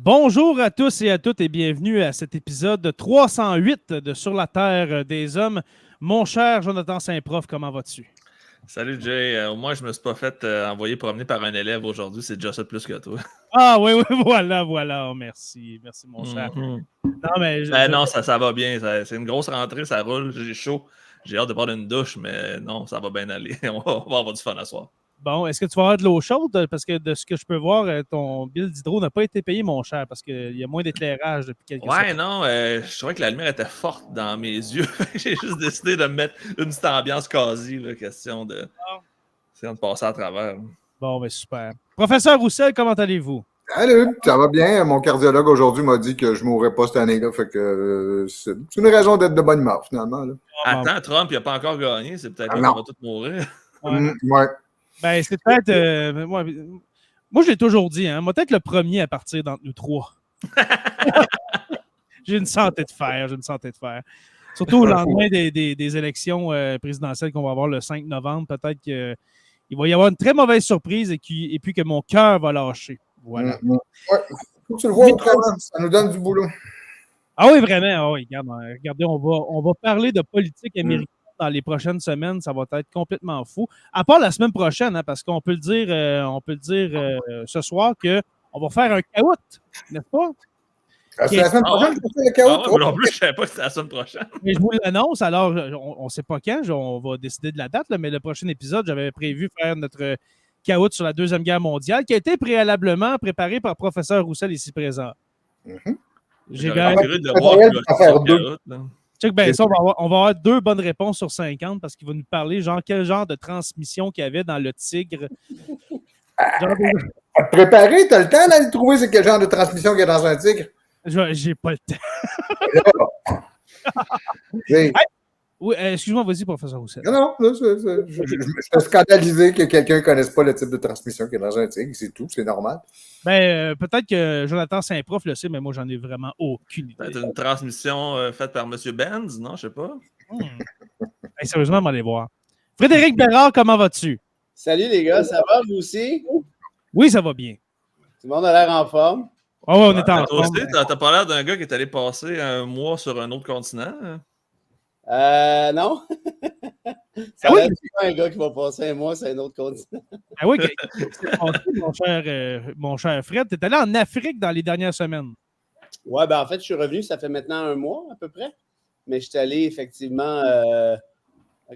Bonjour à tous et à toutes et bienvenue à cet épisode 308 de Sur la Terre des Hommes. Mon cher Jonathan Saint-Prof, comment vas-tu? Salut Jay, au moins je me suis pas fait envoyer promener par un élève aujourd'hui, c'est déjà ça de plus que toi. Ah oui, voilà. Oh, merci mon cher. Mm-hmm. Non, mais Non, ça va bien, c'est une grosse rentrée, ça roule, j'ai chaud, j'ai hâte de prendre une douche, mais non, ça va bien aller, on va avoir du fun à soir. Bon, est-ce que tu vas avoir de l'eau chaude? Parce que de ce que je peux voir, ton bill d'hydro n'a pas été payé, mon cher, parce qu'il y a moins d'éclairage depuis quelques Ouais, semaines. non, je trouvais que la lumière était forte dans mes yeux, j'ai juste décidé de me mettre une petite ambiance quasi, là, question de passer à travers. Bon, ben super. Professeur Roussel, comment allez-vous? Salut, ça va bien. Mon cardiologue aujourd'hui m'a dit que je ne mourrais pas cette année-là. Fait que c'est une raison d'être de bonne humeur, finalement. Là. Attends, Trump, il n'a pas encore gagné, c'est peut-être là non. qu'on va tous mourir. Ouais. Ben, c'est peut-être. Moi, je l'ai toujours dit, hein. Moi, peut-être le premier à partir d'entre nous trois. J'ai une santé de fer. Surtout au lendemain des élections présidentielles qu'on va avoir le 5 novembre, peut-être qu'il va y avoir une très mauvaise surprise et puis que mon cœur va lâcher. Voilà. Ouais. Faut que tu le vois autrement, ça nous donne du boulot. Ah oui, vraiment. Ah oui, regardez, on va parler de politique américaine dans les prochaines semaines. Ça va être complètement fou. À part la semaine prochaine, hein, parce qu'on peut le dire, ce soir qu'on va faire un caout, n'est-ce pas? C'est la semaine prochaine qu'on fait le chaos. Ah ouais, non plus, je ne savais pas que c'était la semaine prochaine. Mais je vous l'annonce, alors on ne sait pas quand, on va décider de la date, là, mais le prochain épisode, j'avais prévu faire notre caout sur la Deuxième Guerre mondiale, qui a été préalablement préparé par professeur Roussel ici présent. J'ai cru de voir check bien ça, on va avoir 2 bonnes réponses sur 50 parce qu'il va nous parler quel genre de transmission qu'il y avait dans le Tigre. Préparé, tu as le temps d'aller trouver c'est quel genre de transmission qu'il y a dans un Tigre? J'ai pas le temps. Hey, oui, excuse-moi, vas-y, professeur Roussel. Non, je suis scandalisé que quelqu'un ne connaisse pas le type de transmission qu'il y a dans un Tigre, c'est tout, c'est normal. Ben, peut-être que Jonathan Saint-Prof le sait, mais moi, j'en ai vraiment aucune idée. Peut-être une transmission faite par M. Benz, non? Je sais pas. Hey, sérieusement, on va aller voir. Frédéric Bérard, comment vas-tu? Salut les gars, ça va vous aussi? Oui, ça va bien. Tout le monde a l'air en forme. Oh, ouais, on est en forme. forme. T'as pas l'air d'un gars qui est allé passer un mois sur un autre continent? Non. Ça va être un gars qui va passer un mois sur un autre continent. Ah oui, mon cher Fred, tu es allé en Afrique dans les dernières semaines. Ouais, ben en fait, je suis revenu, ça fait maintenant un mois à peu près. Mais je suis allé effectivement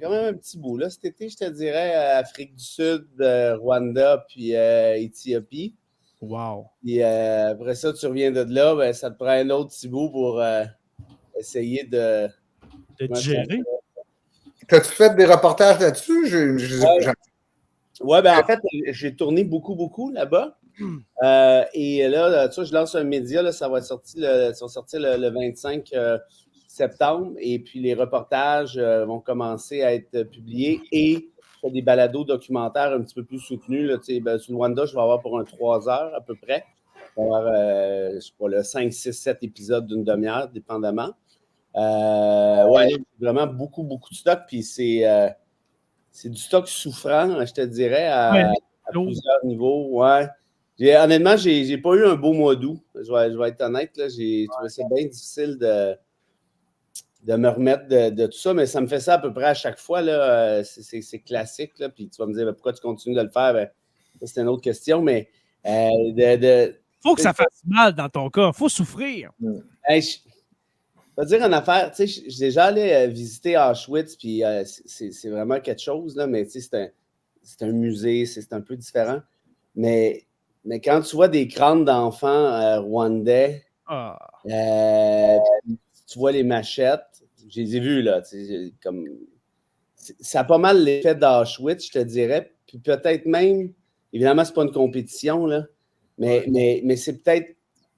quand même un petit bout. Là, cet été, je te dirais Afrique du Sud, Rwanda, puis Éthiopie. Wow. Puis après ça, tu reviens de là, ben, ça te prend un autre petit bout pour essayer de digérer. T'as-tu fait des reportages là-dessus? Oui, ben en fait, j'ai tourné beaucoup là-bas. Et là, tu vois, je lance un média, là, ça va sortir le 25 septembre. Et puis, les reportages vont commencer à être publiés. Et je fais des balados documentaires un petit peu plus soutenus. Là, sur le Rwanda, je vais avoir pour 3 heures à peu près. Je vais avoir, je sais pas, 5, 6, 7 épisodes d'une demi-heure, dépendamment. Ouais, vraiment beaucoup de stock. Puis, c'est du stock souffrant, je te dirais, à plusieurs niveaux. Ouais. Honnêtement, j'ai pas eu un beau mois d'août. Je vais être honnête. Là, j'ai trouvé ça bien difficile de me remettre de tout ça, mais ça me fait ça à peu près à chaque fois. Là, c'est classique. Là, puis tu vas me dire pourquoi tu continues de le faire. Ben, c'est une autre question, mais faut que ça fasse mal dans ton cas. Faut souffrir. Je vais te dire une affaire, tu sais, j'ai déjà allé visiter Auschwitz, puis c'est vraiment quelque chose, là, mais tu sais, c'est un musée, c'est un peu différent. Mais quand tu vois des crânes d'enfants rwandais, tu vois les machettes, je les ai vus, là, comme... Ça a pas mal l'effet d'Auschwitz, je te dirais, puis peut-être même, évidemment, c'est pas une compétition, là, mais c'est peut-être,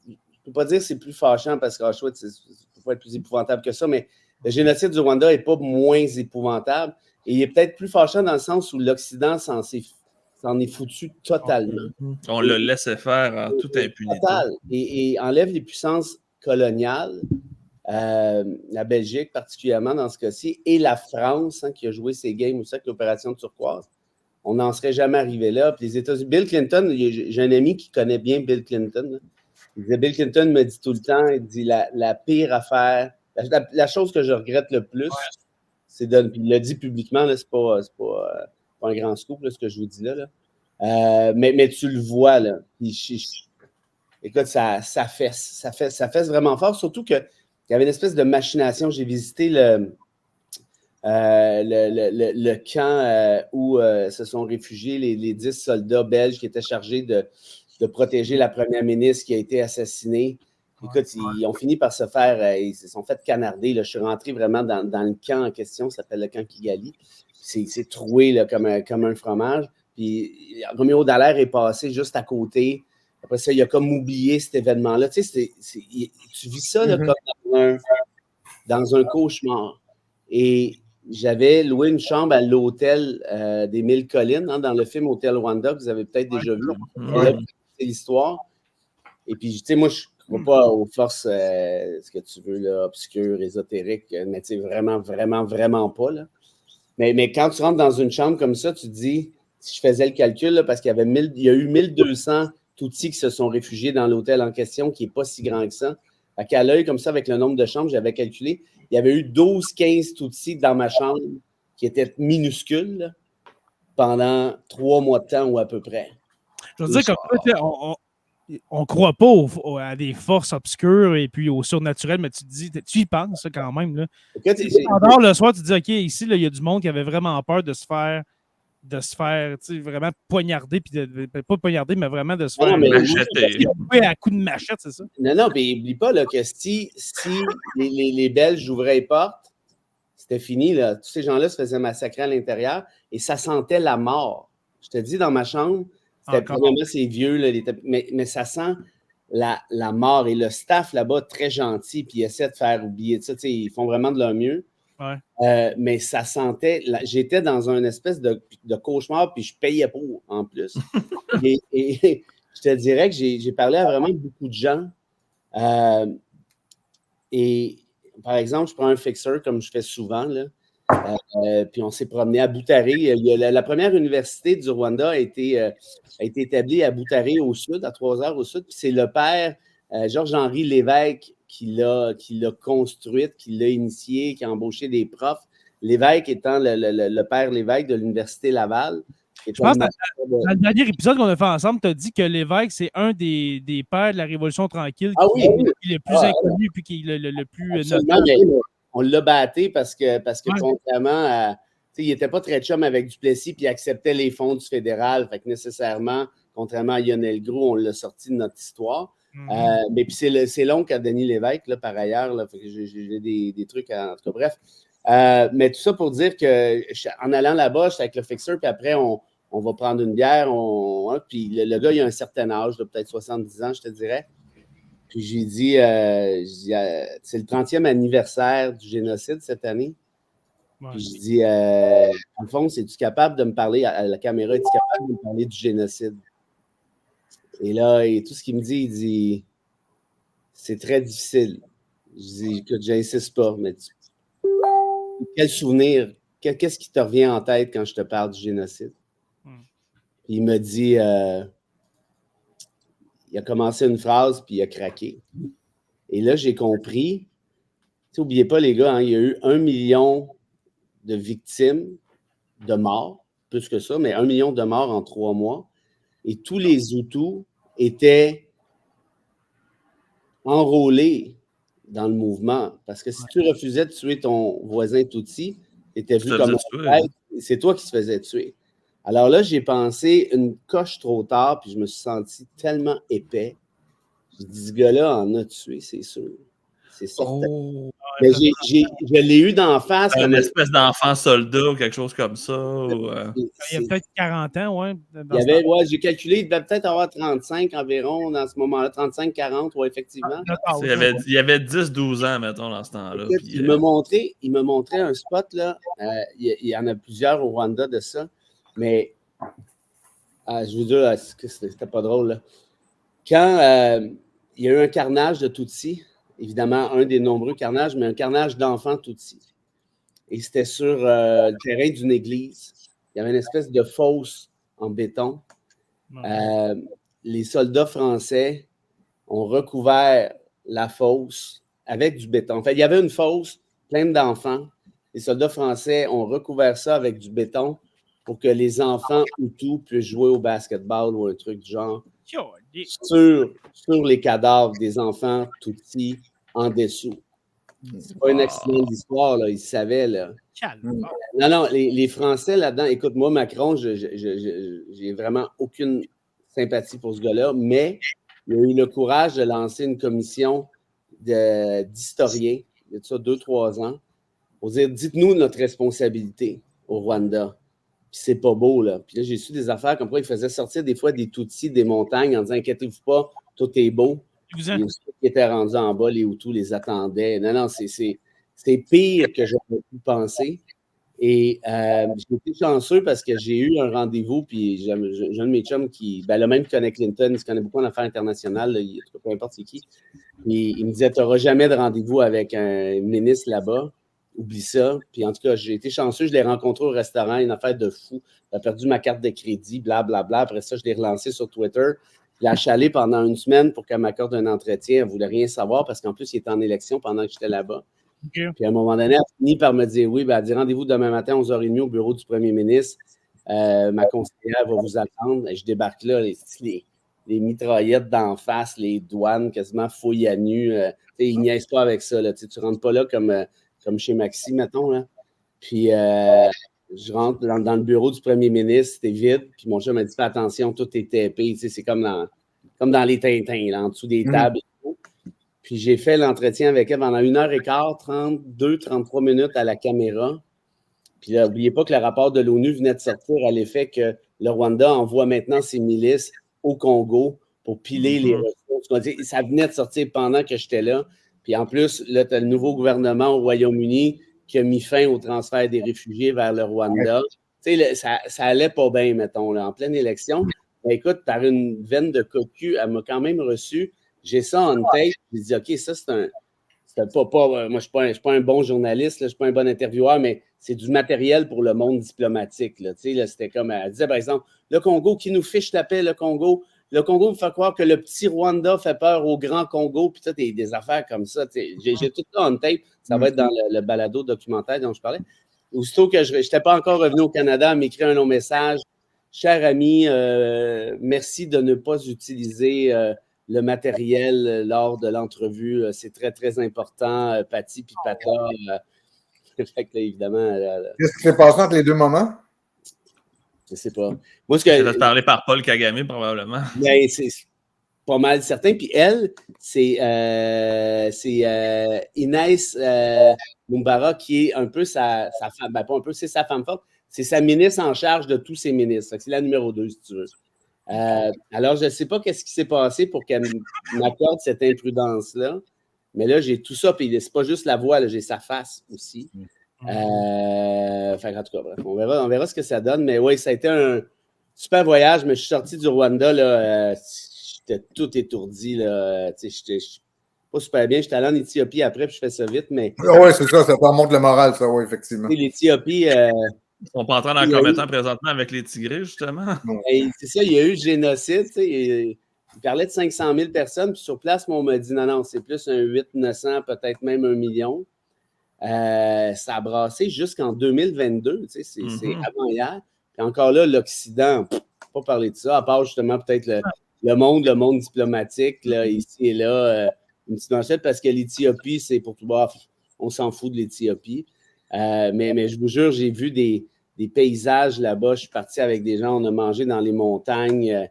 je peux pas dire que c'est plus fâchant parce qu'Auschwitz, c'est pas être plus épouvantable que ça, mais le génocide du Rwanda n'est pas moins épouvantable. Et il est peut-être plus fâchant dans le sens où l'Occident s'en est foutu totalement. On le laissait faire en toute impunité. Total. Et enlève les puissances coloniales, la Belgique particulièrement dans ce cas-ci, et la France, qui a joué ses games aussi avec l'opération Turquoise. On n'en serait jamais arrivé là. Puis les États-Unis, Bill Clinton, j'ai un ami qui connaît bien Bill Clinton. Là. Il disait, Bill Clinton me dit tout le temps, il dit la pire affaire, la chose que je regrette le plus, c'est de. Puis il l'a dit publiquement, là, c'est pas un grand scoop, là, ce que je vous dis là. Mais tu le vois, là. Écoute, ça fesse vraiment fort, surtout qu'il y avait une espèce de machination. J'ai visité le camp où se sont réfugiés les 10 soldats belges qui étaient chargés de protéger la première ministre qui a été assassinée. Écoute, ils ont fini par se faire, ils se sont fait canarder. Là. Je suis rentré vraiment dans le camp en question, ça s'appelle le camp Kigali. C'est troué là, comme un fromage. Puis Roméo Dallaire est passé juste à côté. Après ça, il a comme oublié cet événement-là. Tu sais, tu vis ça là, comme dans un cauchemar. Et j'avais loué une chambre à l'hôtel des Mille Collines, hein, dans le film Hôtel Rwanda, que vous avez peut-être déjà vu. C'est l'histoire. Et puis, tu sais, moi, je ne crois pas aux forces, ce que tu veux, là, obscures, ésotériques, mais tu sais, vraiment, vraiment, vraiment pas. Là. Mais quand tu rentres dans une chambre comme ça, tu te dis, si je faisais le calcul, là, parce qu'il y a eu 1200 Tutsis qui se sont réfugiés dans l'hôtel en question, qui n'est pas si grand que ça. Fait qu'à l'œil, comme ça, avec le nombre de chambres, j'avais calculé, il y avait eu 12-15 Tutsis dans ma chambre qui étaient minuscules là, pendant 3 mois de temps ou à peu près. Je veux dire, comme on ne croit pas à des forces obscures et puis au surnaturel, mais tu te dis, tu y penses ça, quand même. Là. Pendant le soir, tu te dis, OK, ici, il y a du monde qui avait vraiment peur de se faire vraiment poignarder, puis pas poignarder, mais vraiment de se faire macheter. À coups de machette, c'est ça? Non, mais n'oublie pas là, que si les Belges ouvraient les portes, c'était fini. Là. Tous ces gens-là se faisaient massacrer à l'intérieur et ça sentait la mort. Je te dis, dans ma chambre, probablement c'est vieux, là, mais ça sent la mort. Et le staff là-bas, très gentil, puis ils essaient de faire oublier ça. Ils font vraiment de leur mieux. Ouais. Mais ça sentait. J'étais dans une espèce de cauchemar, puis je payais pour en plus. et je te dirais que j'ai parlé à vraiment beaucoup de gens. Et par exemple, je prends un fixeur comme je fais souvent, là. Puis on s'est promené à Butare. La première université du Rwanda a été établie à Butare au sud, à 3 heures au sud. Puis c'est le père, Georges-Henri Lévesque, qui l'a construite, qui l'a initiée, qui a embauché des profs. Lévesque étant le père Lévesque de l'Université Laval. Je pense que dans le dernier épisode qu'on a fait ensemble, tu as dit que Lévesque, c'est un des pères de la Révolution tranquille qui est le plus inconnu et qui est le plus notable. On l'a batté parce que contrairement à... Il n'était pas très chum avec Duplessis puis il acceptait les fonds du fédéral. Fait que nécessairement, contrairement à Lionel Groulx, on l'a sorti de notre histoire. Mais puis c'est l'oncle à Denis Lévesque, là, par ailleurs. Là, fait que j'ai des trucs en tout cas, bref. Mais tout ça pour dire qu'en allant là-bas, j'étais avec le fixeur, puis après, on va prendre une bière. Puis le gars, il a un certain âge, peut-être 70 ans, je te dirais. Puis j'ai dit, c'est le 30e anniversaire du génocide cette année. Ouais. Puis je dis, Alphonse, es-tu capable de me parler à la caméra, es-tu capable de me parler du génocide? Et là, tout ce qu'il me dit, il dit, c'est très difficile. Je dis, écoute, j'insiste pas, mais quel souvenir, qu'est-ce qui te revient en tête quand je te parle du génocide? Puis il me dit, il a commencé une phrase, puis il a craqué. Et là, j'ai compris. N'oubliez pas, les gars, hein, il y a eu 1 million de victimes de morts, plus que ça, mais 1 million de morts en 3 mois. Et tous les Hutus étaient enrôlés dans le mouvement. Parce que si tu refusais de tuer ton voisin Tutsi, tu étais vu comme c'est toi qui te faisais tuer. Alors là, j'ai pensé une coche trop tard, puis je me suis senti tellement épais. J'ai dit, ce gars-là en a tué, c'est sûr. C'est certain. Mais je l'ai eu d'en face. Une espèce d'enfant soldat ou quelque chose comme ça. Il y a peut-être 40 ans, ouais. J'ai calculé, il devait peut-être avoir 35 environ dans ce moment-là, 35-40, oui, effectivement. Il y avait 10-12 ans, mettons, dans ce temps-là. Il me montrait un spot, là. Il y en a plusieurs au Rwanda de ça. Mais je vous dis, c'était pas drôle, là. Quand il y a eu un carnage de Tutsis, évidemment, un des nombreux carnages, mais un carnage d'enfants Tutsis. Et c'était sur le terrain d'une église. Il y avait une espèce de fosse en béton. Les soldats français ont recouvert la fosse avec du béton. En fait, il y avait une fosse pleine d'enfants. Les soldats français ont recouvert ça avec du béton pour que les enfants Hutus puissent jouer au basketball ou un truc du genre sur les cadavres des enfants Tutsis en dessous. C'est pas un accident d'histoire, là, ils savaient. Là. Non, les Français là-dedans, écoute, moi, Macron, j'ai vraiment aucune sympathie pour ce gars-là, mais il a eu le courage de lancer une commission d'historiens, il y a de ça 2-3 ans, pour dire, dites-nous notre responsabilité au Rwanda. Puis c'est pas beau, là. Puis là, j'ai su des affaires comme quoi ils faisaient sortir des fois des Tutsis des montagnes en disant, inquiétez-vous pas, tout est beau. Les Hutus qui étaient rendus en bas, les Hutus les attendaient. Non, c'est pire que j'aurais pu penser. Et j'ai été chanceux parce que j'ai eu un rendez-vous, puis j'ai un de mes chums qui, le même qui connaît Clinton, il se connaît beaucoup en affaires internationales, là, peu importe c'est qui. Puis il me disait, tu n'auras jamais de rendez-vous avec un ministre là-bas. Oublie ça. Puis en tout cas, j'ai été chanceux, je l'ai rencontré au restaurant, une affaire de fou. J'ai perdu ma carte de crédit, blablabla. Après ça, je l'ai relancé sur Twitter. Je l'ai achalé pendant une semaine pour qu'elle m'accorde un entretien. Elle ne voulait rien savoir parce qu'en plus, il était en élection pendant que j'étais là-bas. Okay. Puis à un moment donné, elle a fini par me dire oui, elle a dit rendez-vous demain matin à 11h30 au bureau du premier ministre. Ma conseillère va vous attendre. Et je débarque là, les mitraillettes d'en face, les douanes quasiment fouilles à nu. Ils niaisent pas avec ça. Là, tu ne rentres pas là comme chez Maxi, mettons. Là. Puis je rentre dans le bureau du premier ministre, c'était vide. Puis mon chum m'a dit fais attention, tout est tapé. C'est comme dans les Tintins, là, en dessous des tables et tout. Puis j'ai fait l'entretien avec elle pendant 1h15, 33 minutes à la caméra. Puis là, n'oubliez pas que le rapport de l'ONU venait de sortir à l'effet que le Rwanda envoie maintenant ses milices au Congo pour piler les ressources. Ça venait de sortir pendant que j'étais là. Puis en plus, là, tu as le nouveau gouvernement au Royaume-Uni qui a mis fin au transfert des réfugiés vers le Rwanda. Tu sais, ça allait pas bien, mettons, là, en pleine élection. Ben, écoute, par une veine de cocu, elle m'a quand même reçu. J'ai ça en tête. J'ai dit, OK, ça, c'est pas moi, je ne suis pas un bon journaliste, là, je ne suis pas un bon intervieweur, mais c'est du matériel pour le monde diplomatique. Là, là, c'était comme, elle disait, par exemple, le Congo qui nous fiche la paix, le Congo me fait croire que le petit Rwanda fait peur au grand Congo, puis des affaires comme ça. J'ai tout ça en tête. Ça va être dans le balado documentaire dont je parlais. Aussitôt que je n'étais pas encore revenu au Canada, elle m'écrit un long message. Cher ami, merci de ne pas utiliser le matériel lors de l'entrevue. C'est très, très important. Patty puis Pata. Fait que là, évidemment. Qu'est-ce qui s'est passé entre les deux moments? Je ne sais pas. Moi, tu vas te parler par Paul Kagame, probablement. Ben, c'est pas mal certain. Puis elle, c'est Inès Mumbara qui est un peu sa femme. Ben, pas un peu, c'est sa femme forte. C'est sa ministre en charge de tous ses ministres. C'est la numéro 2, si tu veux. Alors, je ne sais pas qu'est-ce qui s'est passé pour qu'elle m'accorde cette imprudence-là. Mais là, j'ai tout ça. Puis c'est pas juste la voix, là, j'ai sa face aussi. Enfin, en tout cas, bref, on verra ce que ça donne. Mais oui, ça a été un super voyage. Mais je suis sorti du Rwanda. Là, j'étais tout étourdi. J'étais pas super bien. J'étais allé en Éthiopie après, puis je fais ça vite. Mais oui, c'est ça remonte le moral, ça, oui, effectivement. L'Éthiopie. Ils sont pas en train d'en commettre présentement avec les Tigrés, justement. C'est ça, il y a eu le génocide. Il parlait de 500 000 personnes, puis sur place, on m'a dit non, c'est plus un 800-900, peut-être même 1 million. Ça a brassé jusqu'en 2022, c'est avant-hier. Puis encore là, l'Occident, pas parler de ça, à part justement peut-être le monde diplomatique, là, ici et là, une petite manchette, parce que l'Éthiopie, c'est pour tout bas, on s'en fout de l'Éthiopie. Mais je vous jure, j'ai vu des paysages là-bas. Je suis parti avec des gens, on a mangé dans les montagnes.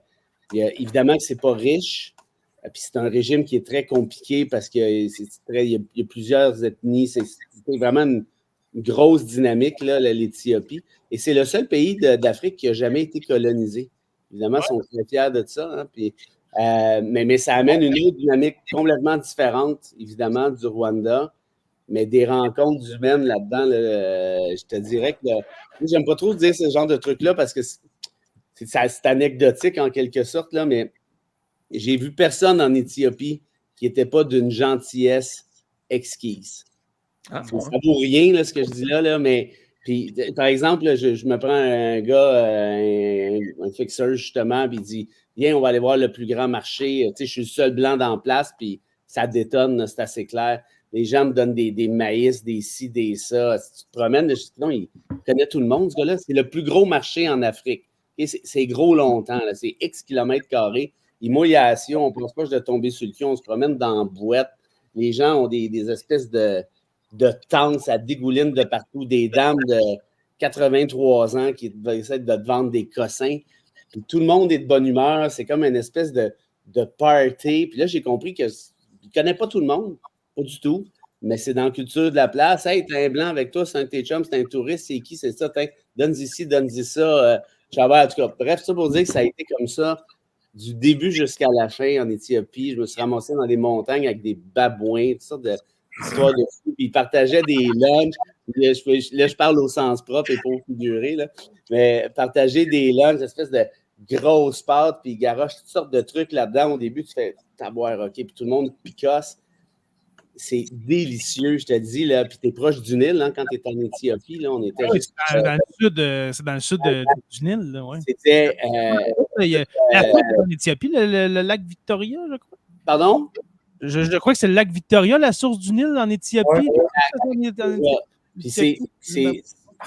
Évidemment que c'est pas riche. Puis c'est un régime qui est très compliqué parce qu'il y a plusieurs ethnies. C'est vraiment une grosse dynamique, là, l'Éthiopie. Et c'est le seul pays d'Afrique qui n'a jamais été colonisé. Évidemment, ils sont très fiers de ça. Hein, puis, mais ça amène une autre dynamique complètement différente, évidemment, du Rwanda. Mais des rencontres humaines là-dedans, là, je te dirais que j'aime pas trop dire ce genre de truc-là parce que c'est anecdotique en quelque sorte, là, mais j'ai vu personne en Éthiopie qui n'était pas d'une gentillesse exquise. Ça ne vaut rien, là, ce que je dis là, mais Puis, par exemple, là, je me prends un gars, un fixeur, justement, puis il dit « Viens, on va aller voir le plus grand marché. » Tu sais, je suis le seul blanc dans la place, puis ça détonne, c'est assez clair. Les gens me donnent des maïs, des ci, des ça. Si tu te promènes, je dis, non, il connaît tout le monde, ce gars-là. C'est le plus gros marché en Afrique. Et c'est gros longtemps, là. C'est X kilomètres carrés. Il mouille à Sion, on pense pas de tomber sur le cul, on se promène dans la boîte. Les gens ont des espèces de tentes, ça dégouline de partout, des dames de 83 ans qui essaient de te vendre des cossins. Puis tout le monde est de bonne humeur. C'est comme une espèce de party. Puis là, j'ai compris qu'il ne connaît pas tout le monde, pas du tout, mais c'est dans la culture de la place. Hey, t'as un blanc avec toi, c'est un de tes chums, c'est un touriste, c'est qui, c'est ça? Donne-y ci, donne-y ça. En tout cas, bref, ça pour dire que ça a été comme ça du début jusqu'à la fin en Éthiopie. Je me suis ramassé dans des montagnes avec des babouins, toutes sortes d'histoires de fou. Puis ils partageaient des lunchs. Là, je parle au sens propre et pas au figuré, là. Mais partager des lunchs, une espèce de grosses pâtes, puis ils garochent toutes sortes de trucs là-dedans. Au début, tu fais boire, OK, puis tout le monde picosse. C'est délicieux, je te dis, là. Puis t'es proche du Nil, hein, quand t'es en Éthiopie, là, on était juste... C'est dans le sud du Nil, là, ouais. C'était... la fois en Éthiopie, le lac Victoria, je crois. Pardon? Je crois que c'est le lac Victoria, la source du Nil en Éthiopie. Ouais. Puis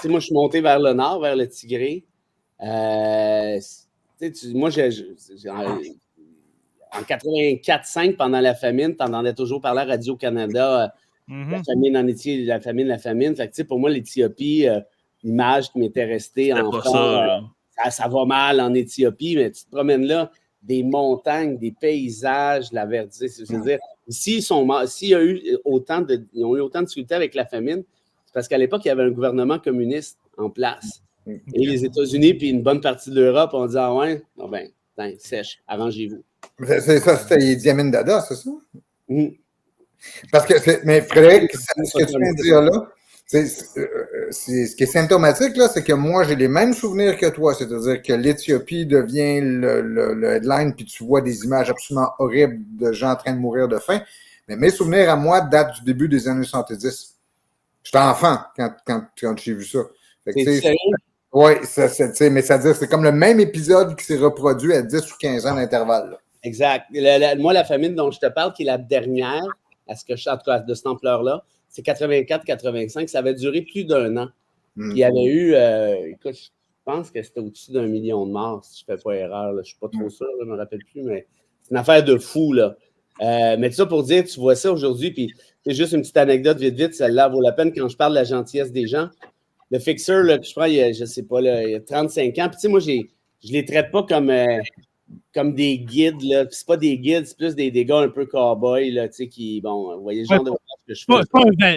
moi, je suis monté vers le nord, vers le Tigré. Moi, en 84-5, pendant la famine, tu entendais toujours parler à Radio-Canada, la famine en Éthiopie, la famine. Fait que, pour moi, l'Éthiopie, l'image qui m'était restée en ça va mal en Éthiopie, mais tu te promènes là, des montagnes, des paysages, la verdure. Je veux dire, ici, ils ont eu autant de difficultés avec la famine, c'est parce qu'à l'époque, il y avait un gouvernement communiste en place. Et les États-Unis, puis une bonne partie de l'Europe ont dit « Ah ouais, oh ben, sèche, arrangez-vous. » C'est ça, c'était Idi Amin Dada, c'est ça? Parce que, mais Frédéric, ce que tu viens de dire là, ce qui est symptomatique, là, c'est que moi, j'ai les mêmes souvenirs que toi. C'est-à-dire que l'Éthiopie devient le headline, puis tu vois des images absolument horribles de gens en train de mourir de faim. Mais mes souvenirs à moi datent du début des années 70. J'étais enfant quand j'ai vu ça. Oui, mais c'est-à-dire c'est comme le même épisode qui s'est reproduit à 10 ou 15 ans d'intervalle. Là. Exact. Moi, la famine dont je te parle, qui est la dernière, en tout cas de cette ampleur-là, c'est 84-85. Ça avait duré plus d'un an. Puis il y avait eu, écoute, je pense que c'était au-dessus d'1 million de morts, si je ne fais pas erreur. Là. Je ne suis pas trop sûr, je ne me rappelle plus, mais c'est une affaire de fou. Là. Mais tout ça pour dire, tu vois ça aujourd'hui, puis c'est juste une petite anecdote vite, celle-là vaut la peine quand je parle de la gentillesse des gens. Le fixeur là, que je prends, il y a, je sais pas, là, il y a 35 ans. Puis tu sais, moi, je les traite pas comme des guides, là. Puis c'est pas des guides, c'est plus des gars un peu cow-boys, là, tu sais, qui, bon, vous voyez le genre de que je fais.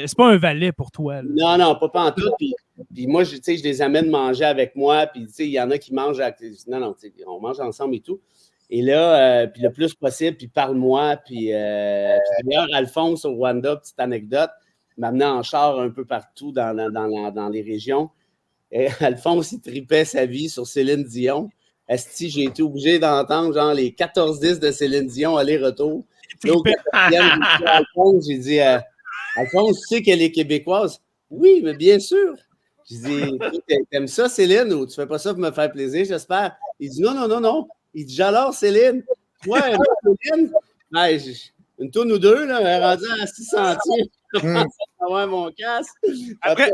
C'est pas un valet pour toi, là. Non, pas en tout. Puis moi, tu sais, je les amène manger avec moi. Puis tu sais, il y en a qui mangent non, tu sais, on mange ensemble et tout. Et là, puis le plus possible, puis parle-moi. Puis d'ailleurs, Alphonse au Rwanda, petite anecdote, m'amenait en char un peu partout dans les régions. Et Alphonse, il tripait sa vie sur Céline Dion. Esti, j'ai été obligé d'entendre genre les 14 disques de Céline Dion aller-retour. Alphonse, j'ai dit Alphonse, tu sais qu'elle est québécoise? Oui, mais bien sûr. J'ai dit, t'aimes ça, Céline, ou tu fais pas ça pour me faire plaisir, j'espère? Il dit non. Il dit j'adore Céline. Ouais, Céline. Ouais, une tourne ou deux, là, elle est rendue à 600 avoir mon casque. Après,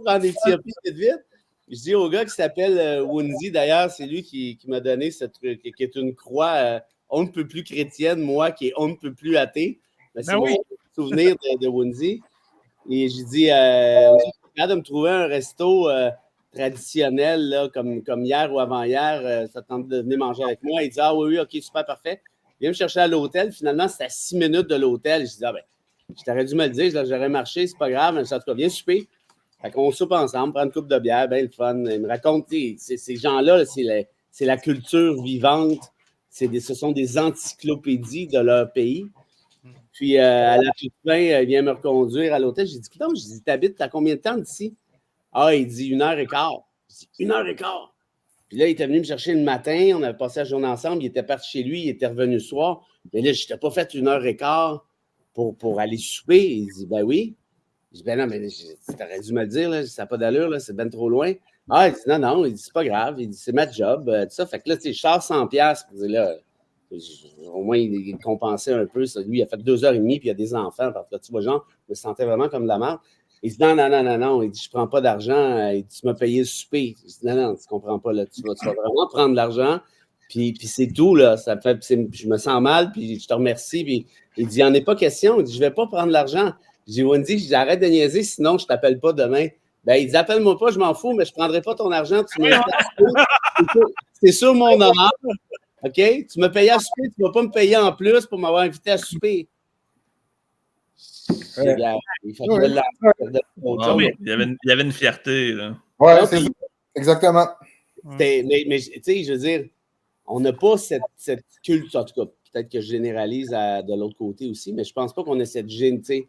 en Éthiopie, vite. Je dis au gars qui s'appelle Wunzi, d'ailleurs, c'est lui qui m'a donné ce truc, qui est une croix on ne peut plus chrétienne, moi qui est on ne peut plus athée. C'est mon souvenir de Wunzi. Et j'ai dit, regarde de me trouver un resto traditionnel, là, comme hier ou avant-hier, ça tente de venir manger avec moi. Il dit, ah oui, OK, super, parfait. Viens me chercher à l'hôtel. Finalement, c'était à 6 minutes de l'hôtel. Je dis, je t'aurais dû me le dire, j'aurais marché, c'est pas grave, mais en tout cas, viens souper. Fait qu'on soupe ensemble, prend une coupe de bière, bien le fun. Il me raconte, ces gens-là, c'est la culture vivante. Ce sont des encyclopédies de leur pays. Puis, à la toute fin, il vient me reconduire à l'hôtel. J'ai dit, t'habites à combien de temps d'ici? Ah, il dit 1h15. Je dis, 1h15. Puis là, il était venu me chercher le matin. On avait passé la journée ensemble. Il était parti chez lui. Il était revenu le soir. Mais là, je n'étais pas fait 1h15 pour aller souper. Il dit, ben oui. Je dis, ben non, mais t'aurais dû me le dire, là, ça n'a pas d'allure, là, c'est ben trop loin. Ah, il dit, non, il dit, c'est pas grave, il dit, c'est ma job, tout ça. Fait que là, tu sais, je sors 100$, pour dire, là, au moins, il compensait un peu. Ça. Lui, il a fait 2h30, puis il y a des enfants. Parce que, tu vois, genre, je me sentais vraiment comme de la merde. Il dit, non. Il dit, je prends pas d'argent. Il dit, tu m'as payé le souper. Je dis, non, tu comprends pas, là. Tu vas vraiment prendre de l'argent. Puis c'est tout, là. Ça fait, je me sens mal, puis je te remercie. Puis il dit, il n'y en est pas question. Il dit, je vais pas prendre l'argent. Je dis, Wendy, j'arrête de niaiser, sinon je t'appelle pas demain. Ben, il dit, appelle-moi pas, je m'en fous, mais je prendrai pas ton argent. Tu m'as c'est sur mon honneur. OK? Tu m'as payé à souper, tu ne vas pas me payer en plus pour m'avoir invité à souper. Il y avait une fierté. Là. Ouais, c'est ça. Exactement. Mais tu sais, je veux dire, on n'a pas cette culture, en tout cas, peut-être que je généralise de l'autre côté aussi, mais je ne pense pas qu'on ait cette gêne, tu sais.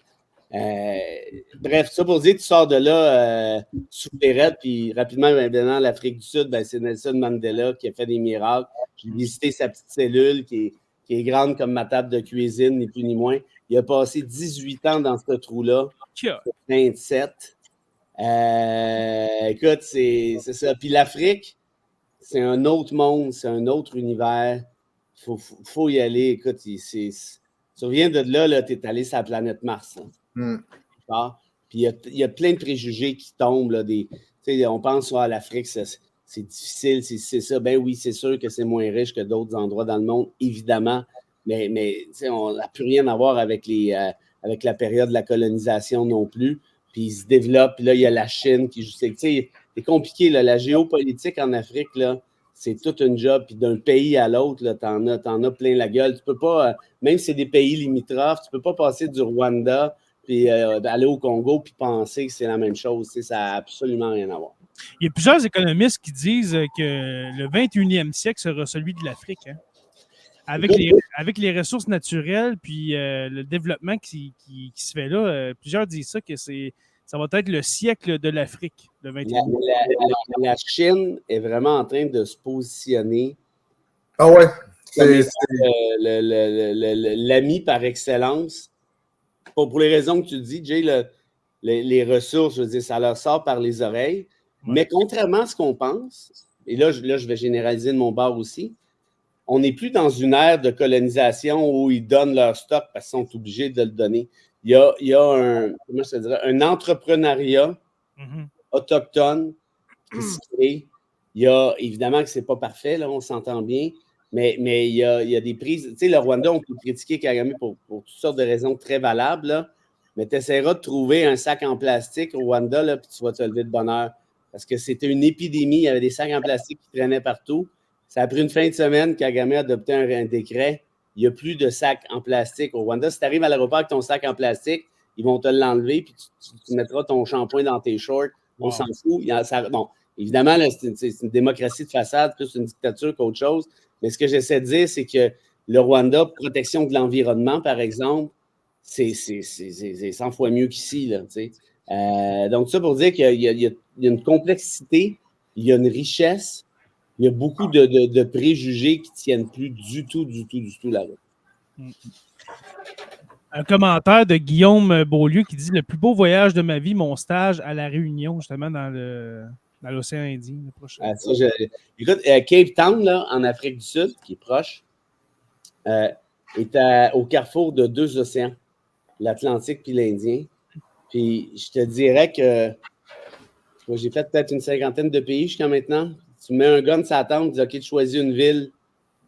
Bref, ça pour dire, tu sors de là sous les rêves, puis rapidement, maintenant, l'Afrique du Sud, ben, c'est Nelson Mandela qui a fait des miracles. J'ai visité sa petite cellule qui est grande comme ma table de cuisine, ni plus ni moins. Il a passé 18 ans dans ce trou-là. 27. Écoute, c'est ça. Puis l'Afrique, c'est un autre monde, c'est un autre univers. Il faut y aller. Écoute, tu reviens de là, tu es allé sur la planète Mars. Puis il y a plein de préjugés qui tombent. Là, on pense à l'Afrique, c'est difficile, c'est ça. Ben oui, c'est sûr que c'est moins riche que d'autres endroits dans le monde, évidemment. Mais on n'a plus rien à voir avec la période de la colonisation non plus. Puis il se développe. Puis là, il y a la Chine qui joue. C'est compliqué. Là, la géopolitique en Afrique, là, c'est toute une job. Puis d'un pays à l'autre, t'en as plein la gueule. Tu peux pas, même si c'est des pays limitrophes, tu peux pas passer du Rwanda puis aller au Congo puis penser que c'est la même chose. Ça n'a absolument rien à voir. Il y a plusieurs économistes qui disent que le 21e siècle sera celui de l'Afrique. Hein? Avec les ressources naturelles puis le développement qui se fait là, plusieurs disent ça, que ça va être le siècle de l'Afrique, le 21e siècle. La Chine est vraiment en train de se positionner. Ah ouais. L'ami par excellence. Pour les raisons que tu dis, Jay, les ressources, je veux dire, ça leur sort par les oreilles. Ouais. Mais contrairement à ce qu'on pense, et là, je vais généraliser de mon bord aussi, on n'est plus dans une ère de colonisation où ils donnent leur stock parce qu'ils sont obligés de le donner. Il y a un entrepreneuriat autochtone qui se crée. Il y a, évidemment que ce n'est pas parfait, là, on s'entend bien, mais il y a des prises. Tu sais, le Rwanda, on peut critiquer Kagame pour toutes sortes de raisons très valables, là, mais tu essaieras de trouver un sac en plastique au Rwanda, là, puis tu vas te lever de bonheur. Parce que c'était une épidémie, il y avait des sacs en plastique qui traînaient partout. Ça a pris une fin de semaine, Kagame a adopté un décret. Il n'y a plus de sacs en plastique au Rwanda. Si tu arrives à l'aéroport avec ton sac en plastique, ils vont te l'enlever, puis tu mettras ton shampoing dans tes shorts. On s'en fout. Bon, évidemment, là, c'est une démocratie de façade, plus une dictature qu'autre chose. Mais ce que j'essaie de dire, c'est que le Rwanda, protection de l'environnement, par exemple, c'est 100 fois mieux qu'ici. Donc, ça pour dire qu'il y a une complexité, il y a une richesse, il y a beaucoup de préjugés qui ne tiennent plus du tout la route. Un commentaire de Guillaume Beaulieu qui dit « Le plus beau voyage de ma vie, mon stage à La Réunion, justement, dans l'océan Indien. » Écoute, Cape Town, là, en Afrique du Sud, qui est proche, est au carrefour de 2 océans, l'Atlantique puis l'Indien. Puis je te dirais que j'ai fait peut-être une 50aine de pays jusqu'à maintenant. Tu mets un gun sur la tente, tu dis « OK, tu choisis une ville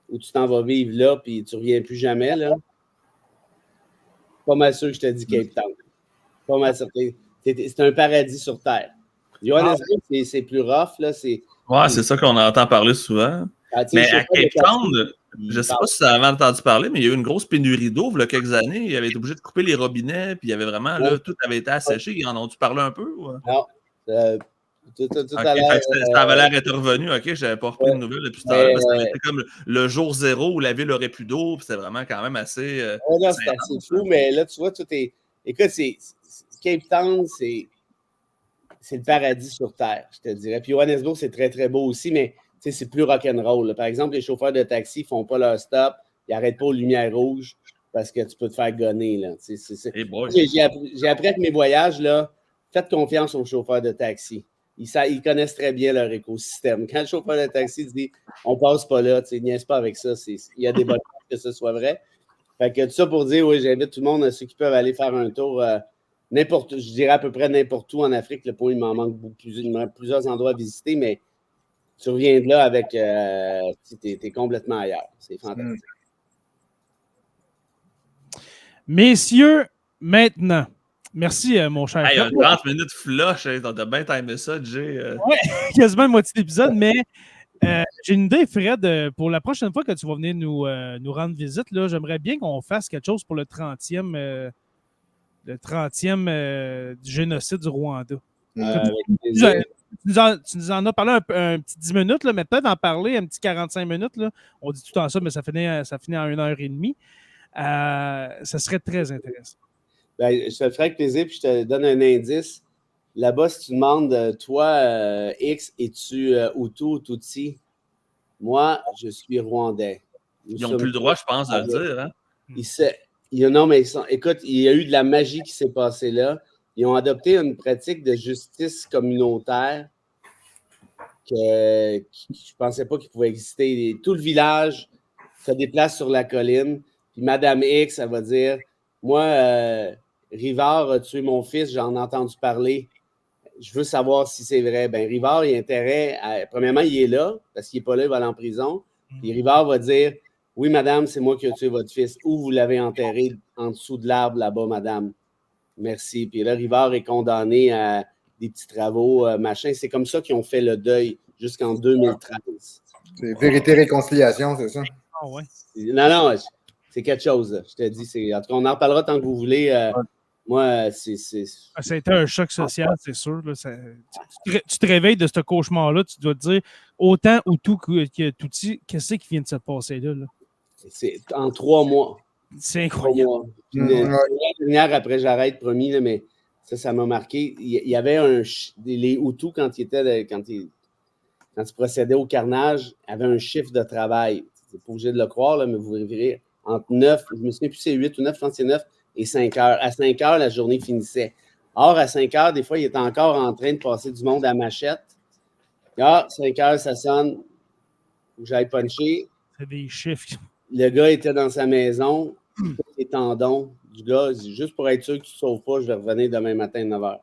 où tu t'en vas vivre là, puis tu ne reviens plus jamais. » là. Pas mal sûr que je te dis Cape Town. Pas mal certain. C'est un paradis sur Terre. Johannesburg, c'est plus rough. Là, c'est ça qu'on entend parler souvent. Mais à Cape Town, je ne sais pas si tu avais entendu parler, mais il y a eu une grosse pénurie d'eau il y a quelques années. Ils avaient été obligés de couper les robinets, puis il y avait vraiment, là, tout avait été asséché. Ils en ont-tu parlé un peu? Ou? Non. Tout à l'air. Ça avait l'air d'être revenu. OK, je n'avais pas repris de nouvelles depuis tout à l'heure. C'était comme le jour zéro où la ville aurait plus d'eau, puis c'était vraiment quand même assez. Là, c'est assez fou, mais là, tu vois, tout est. Écoute, Cape Town, c'est le paradis sur Terre, je te dirais. Puis Johannesburg, c'est très, très beau aussi, mais c'est plus rock'n'roll. Par exemple, les chauffeurs de taxi ne font pas leur stop, ils n'arrêtent pas aux lumières rouges. parce que tu peux te faire gonner. Là. Hey j'ai appris avec mes voyages, là, faites confiance aux chauffeurs de taxi. Ils connaissent très bien leur écosystème. Quand le chauffeur de taxi dit « on passe pas là », tu niaise pas avec ça. Il y a des bonnes chances que ce soit vrai. Fait que tout ça pour dire, oui, j'invite tout le monde, ceux qui peuvent aller faire un tour je dirais à peu près n'importe où en Afrique. Le point, il m'en manque plusieurs endroits à visiter, mais tu reviens de là avec... t'es complètement ailleurs. C'est fantastique. Messieurs, maintenant, merci, mon cher. Hey, 30 minutes flush, t'as bien timé ça, Jay. Oui, quasiment une moitié d'épisode, mais j'ai une idée, Fred. Pour la prochaine fois que tu vas venir nous rendre visite, là, j'aimerais bien qu'on fasse quelque chose pour le 30e du génocide du Rwanda. Tu nous en as parlé un petit 10 minutes, là, mais peut-être en parler un petit 45 minutes. Là. On dit tout le temps ça, mais ça finit en 1h30. Ça serait très intéressant. Ben, je te le ferai avec plaisir, puis je te donne un indice. Là-bas, si tu demandes, toi, X, es-tu Hutu ou Tutsi? Moi, je suis Rwandais. Ils n'ont plus le droit, je pense, de le dire. Hein? Non, mais écoute, il y a eu de la magie qui s'est passée là. Ils ont adopté une pratique de justice communautaire que je ne pensais pas qu'il pouvait exister. Tout le village se déplace sur la colline. Puis Madame X, elle va dire « Moi, Rivard a tué mon fils, j'en ai entendu parler. Je veux savoir si c'est vrai. » Ben Rivard, il a intérêt premièrement, il est là, parce qu'il n'est pas là, il va aller en prison. Puis Rivard va dire « Oui, madame, c'est moi qui ai tué votre fils. Où vous l'avez enterré en dessous de l'arbre là-bas, madame. Merci. » Puis là, Rivard est condamné à des petits travaux, machin. C'est comme ça qu'ils ont fait le deuil jusqu'en 2013. C'est vérité-réconciliation, c'est ça? Ah ouais. Non, c'est quelque chose, là. Je te dis. En tout cas, on en reparlera tant que vous voulez. Moi, c'est... Ça a été un choc social, c'est sûr. Là, tu te réveilles de ce cauchemar-là, tu dois te dire autant Hutu que Tutsi, qu'est-ce qui vient de se passer là? C'est en 3 mois. C'est incroyable. L'année dernière, après, j'arrête, promis, là, mais ça m'a marqué. Il y avait les Hutus, quand ils procédaient au carnage, avaient un chiffre de travail. C'est pas obligé de le croire, là, mais vous verrez, entre 9, je me souviens plus c'est 8 ou 9, je pense que c'est 9 et 5 heures. À 5 heures, la journée finissait. Or, à 5 heures, des fois, il était encore en train de passer du monde à machette. 5 heures, ça sonne. Faut que j'aille puncher. C'est des chiffres. Le gars était dans sa maison, les tendons du gars, juste pour être sûr que tu ne sauves pas, je vais revenir demain matin à 9 h.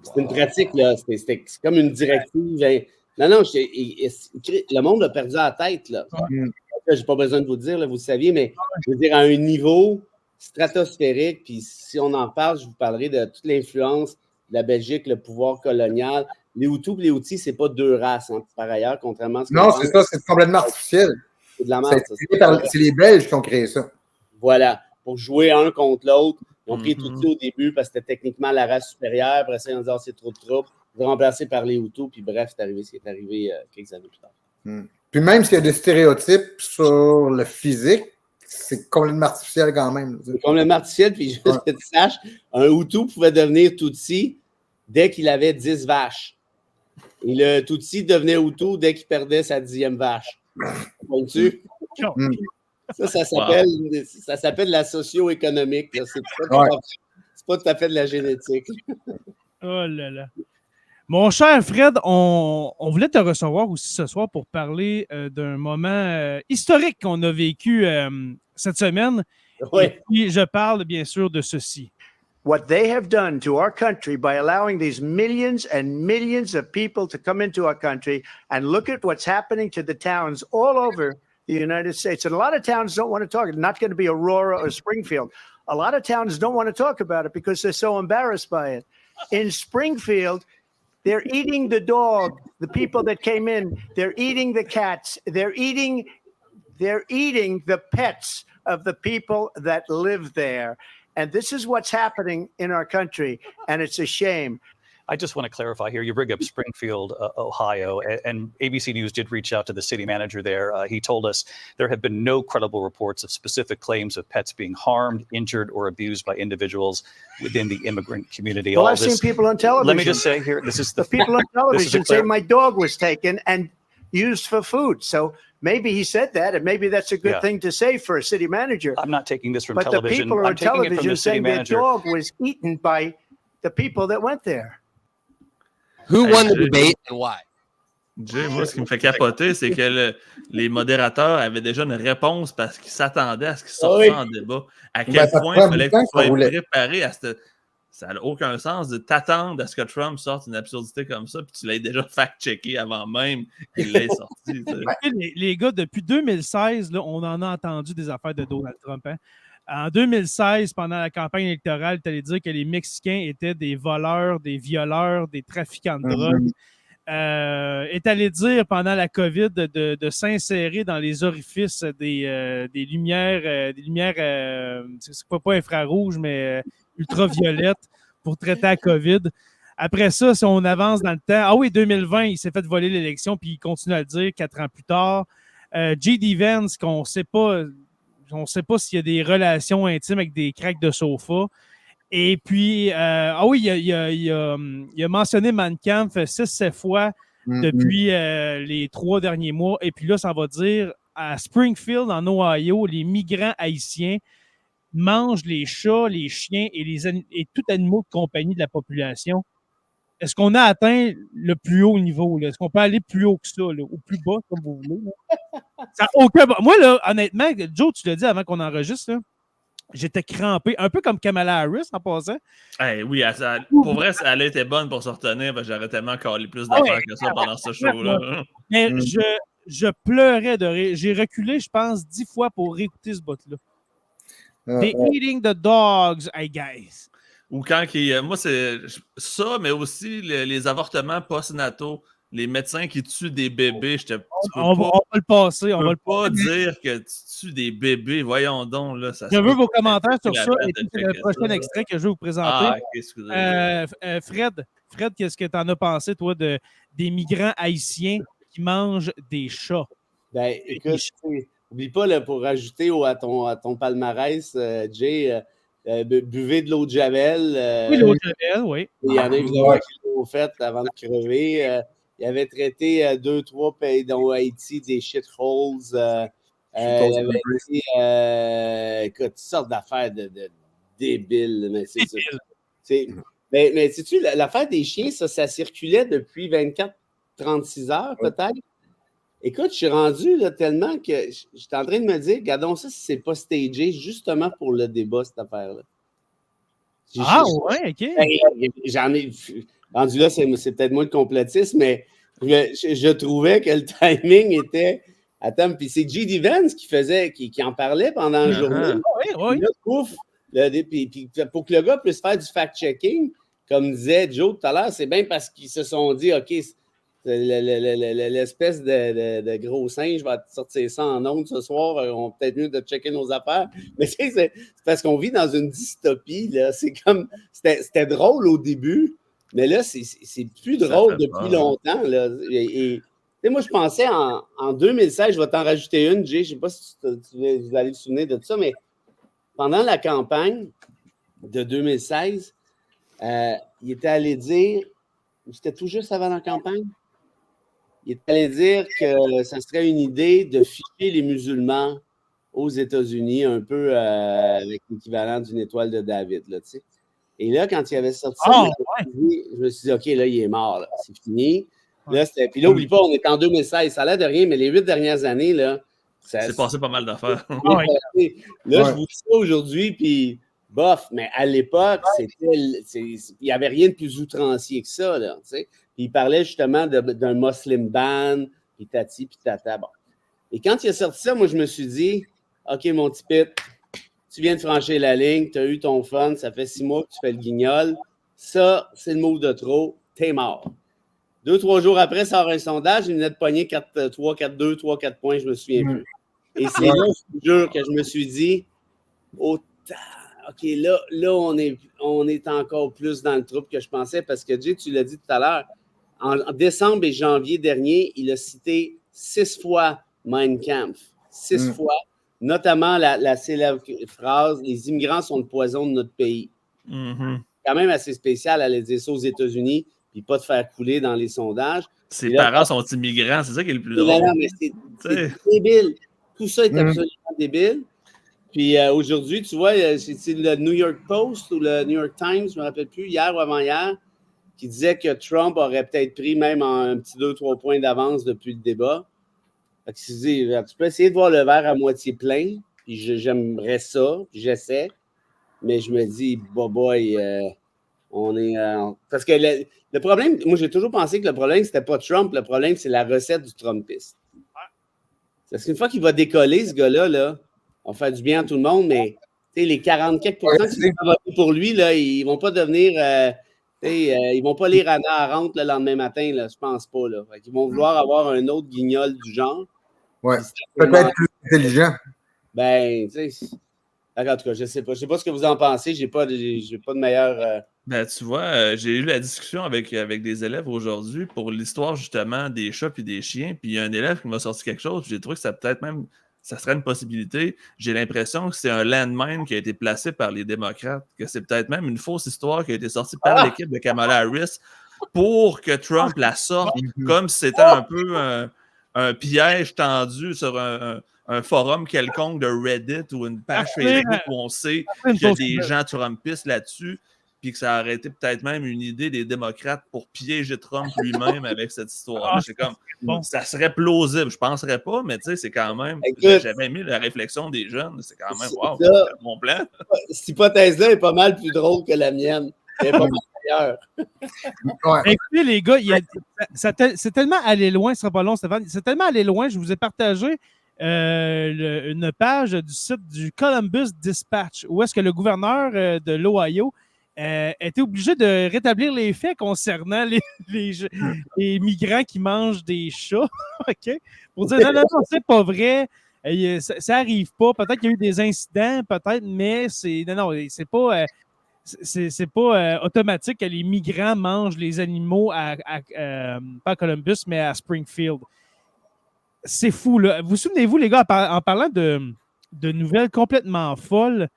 C'est une pratique, là. C'est comme une directive. Non, le monde a perdu la tête, là. Je n'ai pas besoin de vous le dire, là, vous le saviez, mais je veux dire, à un niveau stratosphérique, puis si on en parle, je vous parlerai de toute l'influence de la Belgique, le pouvoir colonial. Les Hutus et les Hutis, ce n'est pas 2 races, hein, par ailleurs, contrairement à ce que non, c'est ça, c'est complètement artificiel. C'est de la merde, c'est les Belges qui ont créé ça. Voilà, pour jouer un contre l'autre. Ils ont pris les Tutsis au début parce que c'était techniquement la race supérieure. Après ça, ils ont dit c'est trop de troupes. Ils ont remplacé par les Hutus, puis bref, c'est arrivé ce qui est arrivé quelques années plus tard. Puis même s'il y a des stéréotypes sur le physique, c'est complètement artificiel quand même. C'est complètement artificiel, puis juste que tu saches, un Hutu pouvait devenir Tutsi dès qu'il avait 10 vaches. Et le Tutsi devenait Hutu dès qu'il perdait sa 10e vache. Comprends-tu? Ça s'appelle la socio-économique. C'est pas tout à fait de la génétique. Oh là là. Mon cher Fred, on voulait te recevoir aussi ce soir pour parler d'un moment historique qu'on a vécu cette semaine. Oui. Et puis, je parle bien sûr de ceci. What they have done to our country by allowing these millions and millions of people to come into our country, and look at what's happening to the towns all over the United States. And a lot of towns don't want to talk. It's not going to be Aurora or Springfield. A lot of towns don't want to talk about it because they're so embarrassed by it. In Springfield, they're eating the dog, the people that came in. They're eating the cats. They're eating the pets of the people that live there. And this is what's happening in our country, and it's a shame. I just want to clarify here. You bring up Springfield, Ohio, and ABC News did reach out to the city manager there. He told us there have been no credible reports of specific claims of pets being harmed, injured, or abused by individuals within the immigrant community. Well, I've seen people on television. Let me just say here, this is the people on television say my dog was taken and used for food. So maybe he said that, and maybe that's a good thing to say for a city manager. I'm not taking this from but television. But the people I'm on taking it from television the city saying that manager. dog was eaten by the people that went there. Who won the debate and why? Jay, moi, ce qui me fait capoter, c'est que les modérateurs avaient déjà une réponse parce qu'ils s'attendaient à ce qu'ils sortent ça en débat. À quel point il fallait que tu sois préparé à cette... Ça n'a aucun sens de t'attendre à ce que Trump sorte une absurdité comme ça, puis tu l'aies déjà fact-checké avant même qu'il l'ait sorti. Les gars, depuis 2016, là, on en a entendu des affaires de Donald Trump. Hein? En 2016, pendant la campagne électorale, tu allais dire que les Mexicains étaient des voleurs, des violeurs, des trafiquants de drogue. Est allé dire pendant la COVID de s'insérer dans les orifices des lumières, c'est pas infrarouges, mais ultraviolettes pour traiter la COVID. Après ça, si on avance dans le temps, ah oui, 2020, il s'est fait voler l'élection, puis il continue à le dire 4 ans plus tard. J.D. Vance, qu'on ne sait pas s'il y a des relations intimes avec des cracks de sofa. Et puis, il a mentionné Mein Kampf 6-7 fois depuis les 3 derniers mois. Et puis là, ça va dire, à Springfield, en Ohio, les migrants haïtiens mangent les chats, les chiens et tout animaux de compagnie de la population. Est-ce qu'on a atteint le plus haut niveau? Là? Est-ce qu'on peut aller plus haut que ça, là? Ou plus bas, comme vous voulez? Ça aucun... Moi, là, honnêtement, Joe, tu l'as dit avant qu'on enregistre, là, j'étais crampé, un peu comme Kamala Harris en passant. Hey, oui, pour vrai, elle était bonne pour se retenir, parce que j'aurais tellement calé plus d'affaires que ça pendant ce show-là. Mais je pleurais de rire. J'ai reculé, je pense, 10 fois pour réécouter ce bout-là. They're eating the dogs, hey guys. Ou quand moi, c'est ça, mais aussi les avortements post-nataux. Les médecins qui tuent des bébés, on va le passer. On va pas dire que tu tues des bébés. Voyons donc. Là, je veux vos commentaires sur ça. Et puis, c'est le prochain extrait que je vais vous présenter. Ah, excusez-moi. Fred, qu'est-ce que tu en as pensé, toi, des migrants haïtiens qui mangent des chats? Ben, écoute, n'oublie pas, là, pour rajouter à ton palmarès, Jay, buvez de l'eau de Javel. Oui, l'eau de Javel, oui. Il y en a évidemment qui l'ont fait avant de crever. Il avait traité 2-3 pays, dont Haïti, des shitholes. Il avait été, écoute, toutes sortes d'affaires de débiles. Mais c'est ça. Mais sais-tu, l'affaire des chiens, ça circulait depuis 24-36 heures, peut-être. Écoute, je suis rendu là, tellement que j'étais en train de me dire, regardons ça si c'est pas stagé justement pour le débat, cette affaire-là. Ouais, OK. J'en ai... Rendu là, c'est peut-être moins de complotisme, mais je trouvais que le timing était... Attends, puis c'est J.D. Vance qui en parlait pendant la journée. Oui. Là, pouf, puis pour que le gars puisse faire du fact-checking, comme disait Joe tout à l'heure, c'est bien parce qu'ils se sont dit, OK, l'espèce de gros singe va sortir ça en ondes ce soir, on va peut-être mieux de checker nos affaires. Mais c'est parce qu'on vit dans une dystopie, là. C'est comme... C'était drôle au début, mais là, c'est plus drôle depuis longtemps, là. Et moi, je pensais en 2016, je vais t'en rajouter une, Jay, je ne sais pas si vous allez vous souvenir de ça, mais pendant la campagne de 2016, il était allé dire, c'était tout juste avant la campagne, il est allé dire que ça serait une idée de ficher les musulmans aux États-Unis, un peu avec l'équivalent d'une étoile de David, là, tu sais. Et là, quand il avait sorti ça, je me suis dit, OK, là, il est mort, là. C'est fini. Là, puis là, n'oublie pas, on est en 2016. Ça a l'air de rien, mais les 8 dernières années, là... C'est passé pas mal d'affaires. Là, je vous dis ça aujourd'hui, puis bof, mais à l'époque, il n'y avait rien de plus outrancier que ça, là, tu sais. Puis il parlait justement d'un Muslim ban, puis tati, puis tata. Bon. Et quand il a sorti ça, moi, je me suis dit, OK, mon petit Pit, tu viens de franchir la ligne, tu as eu ton fun, ça fait 6 mois que tu fais le guignol. Ça, c'est le move de trop, t'es mort. 2-3 jours après, sort un sondage, il venait de pogner 4-3, 4-2, 3-4 points, je me souviens plus. Et c'est là, je vous jure, que je me suis dit, OK, là on est encore plus dans le trouble que je pensais, parce que Jay, tu l'as dit tout à l'heure, en décembre et janvier dernier, il a cité 6 fois Mein Kampf. 6 fois, notamment la célèbre phrase « Les immigrants sont le poison de notre pays ». Quand même assez spécial, aller dire ça aux États-Unis, puis pas de faire couler dans les sondages. Ses parents sont immigrants, c'est ça qui est le plus drôle. Non, mais c'est débile. Tout ça est absolument débile. Puis aujourd'hui, tu vois, c'est le New York Post ou le New York Times, je ne me rappelle plus, hier ou avant-hier, qui disait que Trump aurait peut-être pris même un petit 2-3 points d'avance depuis le débat. Fait que tu peux essayer de voir le verre à moitié plein, puis j'aimerais ça, puis j'essaie, mais je me dis, boy, on est... parce que le problème, moi j'ai toujours pensé que le problème, c'était pas Trump, le problème, c'est la recette du Trumpiste. Parce qu'une fois qu'il va décoller, ce gars-là, là, on fait du bien à tout le monde, mais les 40 quelques % qui sont votés pour lui, là, ils vont pas devenir... ils vont pas lire Anna Arendt le lendemain matin, là, je pense pas. Là. Ils vont vouloir avoir un autre guignol du genre. Ouais, peut-être plus intelligent. Ben, tu sais... En tout cas, je sais pas. Je sais pas ce que vous en pensez. J'ai pas de meilleur... Ben, tu vois, j'ai eu la discussion avec des élèves aujourd'hui pour l'histoire, justement, des chats et des chiens. Puis il y a un élève qui m'a sorti quelque chose. J'ai trouvé que ça peut-être même... Ça serait une possibilité. J'ai l'impression que c'est un landmine qui a été placé par les démocrates, que c'est peut-être même une fausse histoire qui a été sortie par l'équipe de Kamala Harris pour que Trump la sorte, comme si c'était un peu un piège tendu sur un forum quelconque de Reddit ou une page Facebook où on sait qu'il y a des gens Trumpistes là-dessus, puis que ça aurait été peut-être même une idée des démocrates pour piéger Trump lui-même avec cette histoire. C'est comme, ça serait plausible, je penserais pas, mais tu sais, c'est quand même, j'avais mis la réflexion des jeunes, c'est quand même, wow, c'est un bon plan. Cette hypothèse-là est pas mal plus drôle que la mienne. Elle est pas mal meilleure. Écoutez, les gars, c'est tellement allé loin, ce sera pas long, Stéphane, c'est tellement allé loin, je vous ai partagé une page du site du Columbus Dispatch, où est-ce que le gouverneur de l'Ohio était obligé de rétablir les faits concernant les migrants qui mangent des chats, OK? Pour dire, non, c'est pas vrai, ça arrive pas, peut-être qu'il y a eu des incidents, peut-être, mais c'est pas automatique que les migrants mangent les animaux pas à Columbus, mais à Springfield. C'est fou, là. Vous souvenez-vous, les gars, en parlant de nouvelles complètement folles,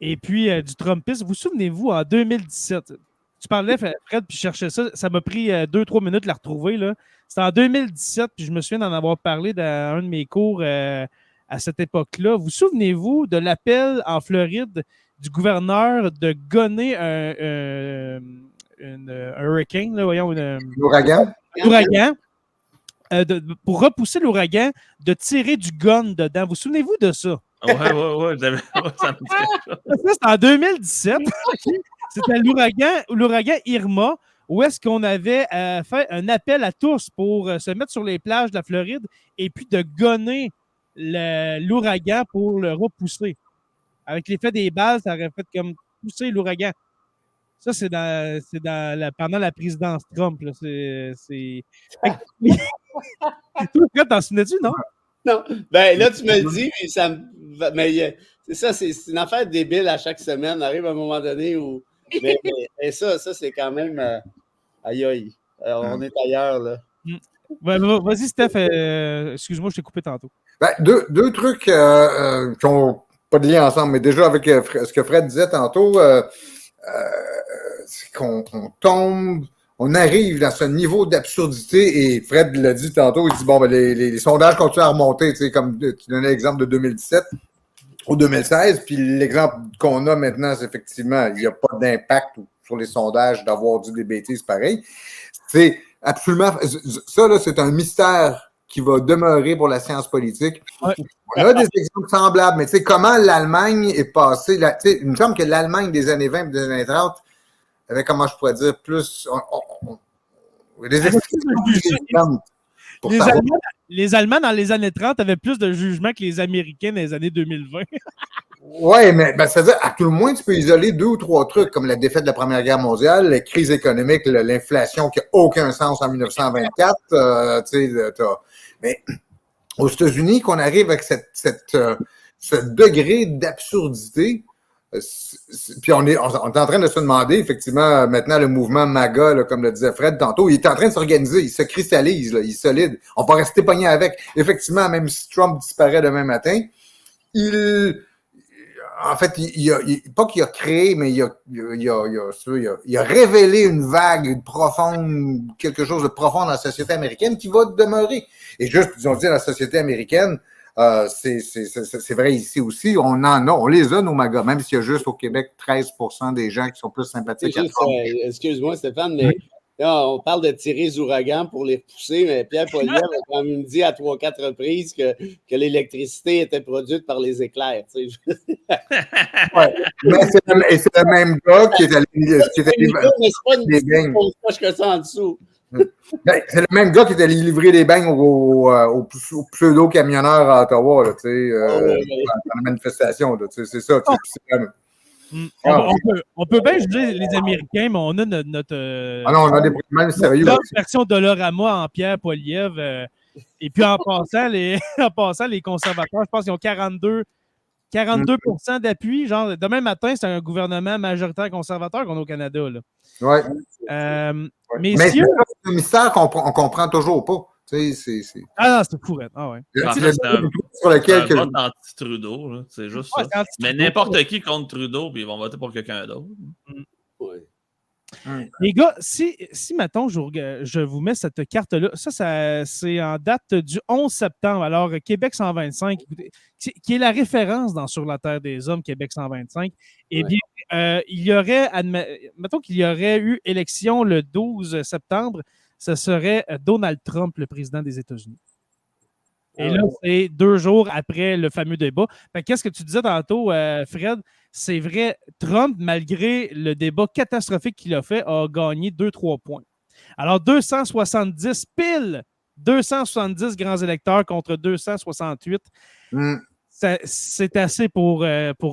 et puis du Trumpisme, vous souvenez-vous, en 2017, tu parlais, Fred, puis je cherchais ça, ça m'a pris 2-3 minutes de la retrouver, là. C'était en 2017, puis je me souviens d'en avoir parlé dans un de mes cours à cette époque-là. Vous souvenez-vous de l'appel en Floride du gouverneur de gonner un hurricane, là, voyons, l'ouragan? L'ouragan. Pour repousser l'ouragan, de tirer du gun dedans. Vous souvenez-vous de ça? Ouais, ça me dit quelque chose. Ça, c'était en 2017. C'était l'ouragan Irma, où est-ce qu'on avait fait un appel à tous pour se mettre sur les plages de la Floride et puis de gonner l'ouragan pour le repousser. Avec l'effet des balles, ça aurait fait comme pousser l'ouragan. Ça, c'est pendant la présidence Trump. Là. Toi, Fred, t'en souvenais-tu, non? Non. Ben là, tu me le dis, mais c'est ça, c'est une affaire débile à chaque semaine. On arrive à un moment donné où. Mais ça, c'est quand même. Aïe. On est ailleurs, là. Vas-y, Steph. Excuse-moi, je t'ai coupé tantôt. Ben, deux trucs qui n'ont pas de lien ensemble, mais déjà avec ce que Fred disait tantôt, c'est qu'on tombe. On arrive dans ce niveau d'absurdité, et Fred l'a dit tantôt, il dit, bon, ben, les sondages continuent à remonter, tu sais, comme tu donnais l'exemple de 2017 ou 2016, puis l'exemple qu'on a maintenant, c'est effectivement, il n'y a pas d'impact sur les sondages d'avoir dit des bêtises pareilles. C'est absolument, ça, là, c'est un mystère qui va demeurer pour la science politique. Ouais. On a des exemples semblables, mais tu sais, comment l'Allemagne est passée, tu sais, il me semble que l'Allemagne des années 20 et des années 30 avait, comment je pourrais dire, plus... des explications les Allemands, dans les années 30, avaient plus de jugement que les Américains dans les années 2020. Oui, mais c'est-à-dire, à tout le moins, tu peux isoler 2 ou 3 trucs, comme la défaite de la Première Guerre mondiale, la crise économique, l'inflation qui n'a aucun sens en 1924. Mais aux États-Unis, qu'on arrive avec ce degré d'absurdité, puis on est en train de se demander, effectivement, maintenant, le mouvement MAGA, là, comme le disait Fred tantôt, il est en train de s'organiser, il se cristallise, là, il est solide. On va rester pogné avec. Effectivement, même si Trump disparaît demain matin, en fait, pas qu'il a créé, mais il a révélé une vague profonde, quelque chose de profond dans la société américaine qui va demeurer. Et juste, disons dire, la société américaine, c'est vrai ici aussi, on les a, nos magas, même s'il y a juste au Québec 13% des gens qui sont plus sympathiques à Trump. Excuse-moi, Stéphane, mais là, on parle de tirer les ouragans pour les repousser, mais Pierre Poilievre a quand même dit à 3-4 reprises que l'électricité était produite par les éclairs. Tu sais. Ouais. Mais c'est le même gars qui est allé livrer des beignes. Que ça en dessous. C'est le même gars qui est allé livrer des beignes aux pseudo-camionneurs à Ottawa, là, dans la manifestation. Là, c'est ça. On peut bien juger les Américains, mais on a notre on a des problèmes sérieux. Notre version Dolorama en Pierre Poilievre. Et puis en passant, les conservateurs, je pense qu'ils ont 42% d'appui. Genre, demain matin, c'est un gouvernement majoritaire conservateur qu'on a au Canada. Oui. Mais c'est un mystère qu'on ne comprend toujours pas. Ah non, c'est fou. Ah ouais. Sur lequel c'est un vote anti-Trudeau. C'est juste ça. Mais n'importe qui contre Trudeau, puis ils vont voter pour quelqu'un d'autre. Les gars, si mettons, je vous mets cette carte-là, ça c'est en date du 11 septembre. Alors, Québec 125, qui est la référence dans Sur la Terre des Hommes, Québec 125, eh bien, il y aurait, mettons qu'il y aurait eu élection le 12 septembre, ce serait Donald Trump, le président des États-Unis. Et là, c'est 2 jours après le fameux débat. Qu'est-ce que tu disais tantôt, Fred? C'est vrai, Trump, malgré le débat catastrophique qu'il a fait, a gagné 2-3 points. Alors, 270 piles, 270 grands électeurs contre 268. C'est assez pour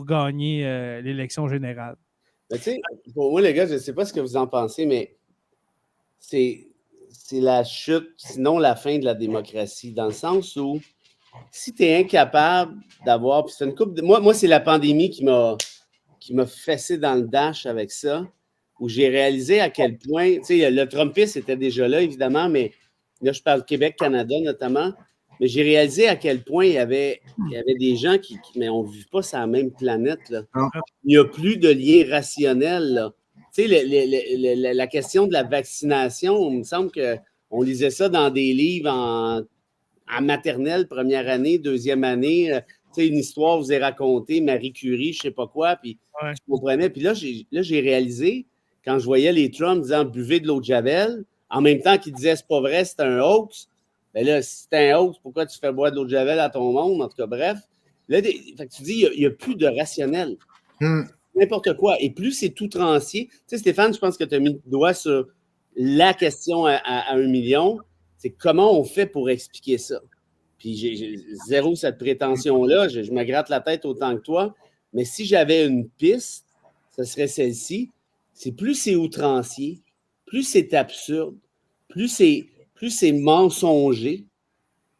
gagner l'élection générale. Tu sais, pour moi, les gars, je ne sais pas ce que vous en pensez, mais c'est la chute, sinon la fin de la démocratie, dans le sens où si tu es incapable d'avoir... Moi, c'est la pandémie qui m'a fessé dans le dash avec ça, où j'ai réalisé à quel point... Tu sais, le Trumpisme était déjà là, évidemment, mais là, je parle Québec-Canada notamment, mais j'ai réalisé à quel point il y avait des gens mais on ne vit pas sur la même planète. Là. Il n'y a plus de lien rationnel, là. Tu sais, la question de la vaccination, il me semble qu'on lisait ça dans des livres en maternelle, première année, deuxième année. Tu sais, une histoire vous est racontée, Marie Curie, je ne sais pas quoi, puis je comprenais. Puis là, j'ai réalisé, quand je voyais les Trump disant « buvez de l'eau de Javel », en même temps qu'ils disaient « c'est pas vrai, c'est un hoax », bien là, si c'est un hoax, pourquoi tu fais boire de l'eau de Javel à ton monde? En tout cas, bref. Là, fait que tu dis, il n'y a plus de rationnel. N'importe quoi. Et plus c'est tout outrancier. Tu sais, Stéphane, je pense que tu as mis le doigt sur la question à 1 million. C'est comment on fait pour expliquer ça. Puis j'ai zéro cette prétention-là. Je me gratte la tête autant que toi. Mais si j'avais une piste, ce serait celle-ci. C'est plus c'est outrancier, plus c'est absurde, plus c'est mensonger,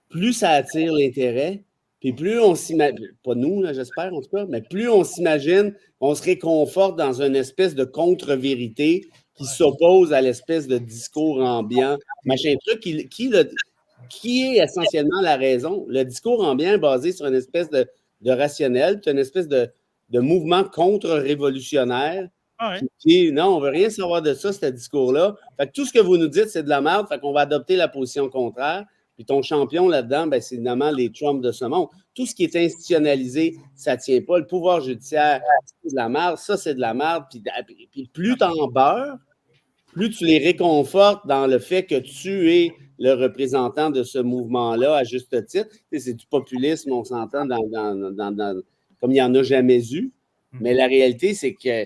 plus ça attire l'intérêt. Puis plus on s'imagine, pas nous, là, j'espère en tout cas, mais plus on s'imagine, on se réconforte dans une espèce de contre-vérité qui s'oppose à l'espèce de discours ambiant, machin truc, qui est essentiellement la raison. Le discours ambiant est basé sur une espèce de rationnel, une espèce de mouvement contre-révolutionnaire. Qui, non, on ne veut rien savoir de ça, ce discours-là. Fait que tout ce que vous nous dites, c'est de la merde, fait qu'on va adopter la position contraire. Puis ton champion là-dedans, ben, c'est évidemment les Trump de ce monde. Tout ce qui est institutionnalisé, ça ne tient pas. Le pouvoir judiciaire, c'est de la merde. Ça, c'est de la merde. Puis plus tu en beurres, plus tu les réconfortes dans le fait que tu es le représentant de ce mouvement-là, à juste titre. C'est du populisme, on s'entend, comme il n'y en a jamais eu. Mais la réalité, c'est que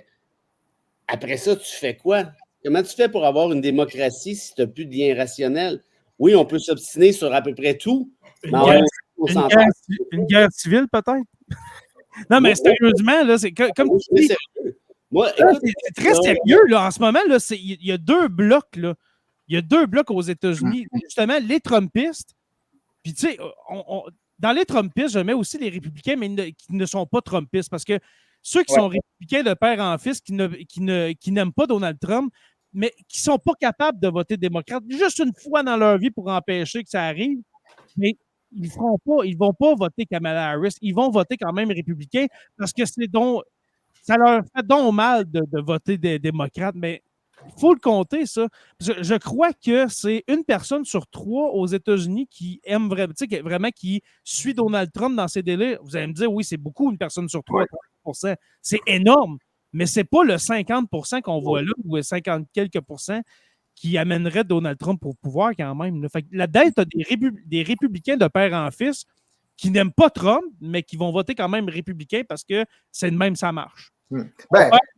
après ça, tu fais quoi? Comment tu fais pour avoir une démocratie si tu n'as plus de lien rationnel? Oui, on peut s'obstiner sur à peu près tout. Une guerre civile, peut-être? Non, mais sérieusement, là, c'est comme tu dis. C'est très sérieux, là. En ce moment, là, il y a 2 blocs, là. Il y a 2 blocs aux États-Unis. Justement, les Trumpistes. Puis, tu sais, dans les Trumpistes, je mets aussi les républicains, mais qui ne sont pas Trumpistes. Parce que ceux qui sont républicains de père en fils, qui n'aiment pas Donald Trump, mais qui ne sont pas capables de voter démocrate juste une fois dans leur vie pour empêcher que ça arrive. Mais ils vont pas voter Kamala Harris. Ils vont voter quand même républicain parce que ça leur fait donc mal de voter des démocrates. Mais il faut le compter, ça. Je crois que c'est une personne sur 3 aux États-Unis qui aime vraiment, qui suit Donald Trump dans ses délais. Vous allez me dire, oui, c'est beaucoup, une personne sur 3, 30%. C'est énorme, mais c'est pas le 50% qu'on voit là, ou 50 quelques pourcents qui amènerait Donald Trump au pouvoir quand même. Fait que là-dedans, tu as des républicains de père en fils qui n'aiment pas Trump, mais qui vont voter quand même républicain parce que c'est de même, ça marche. Ben,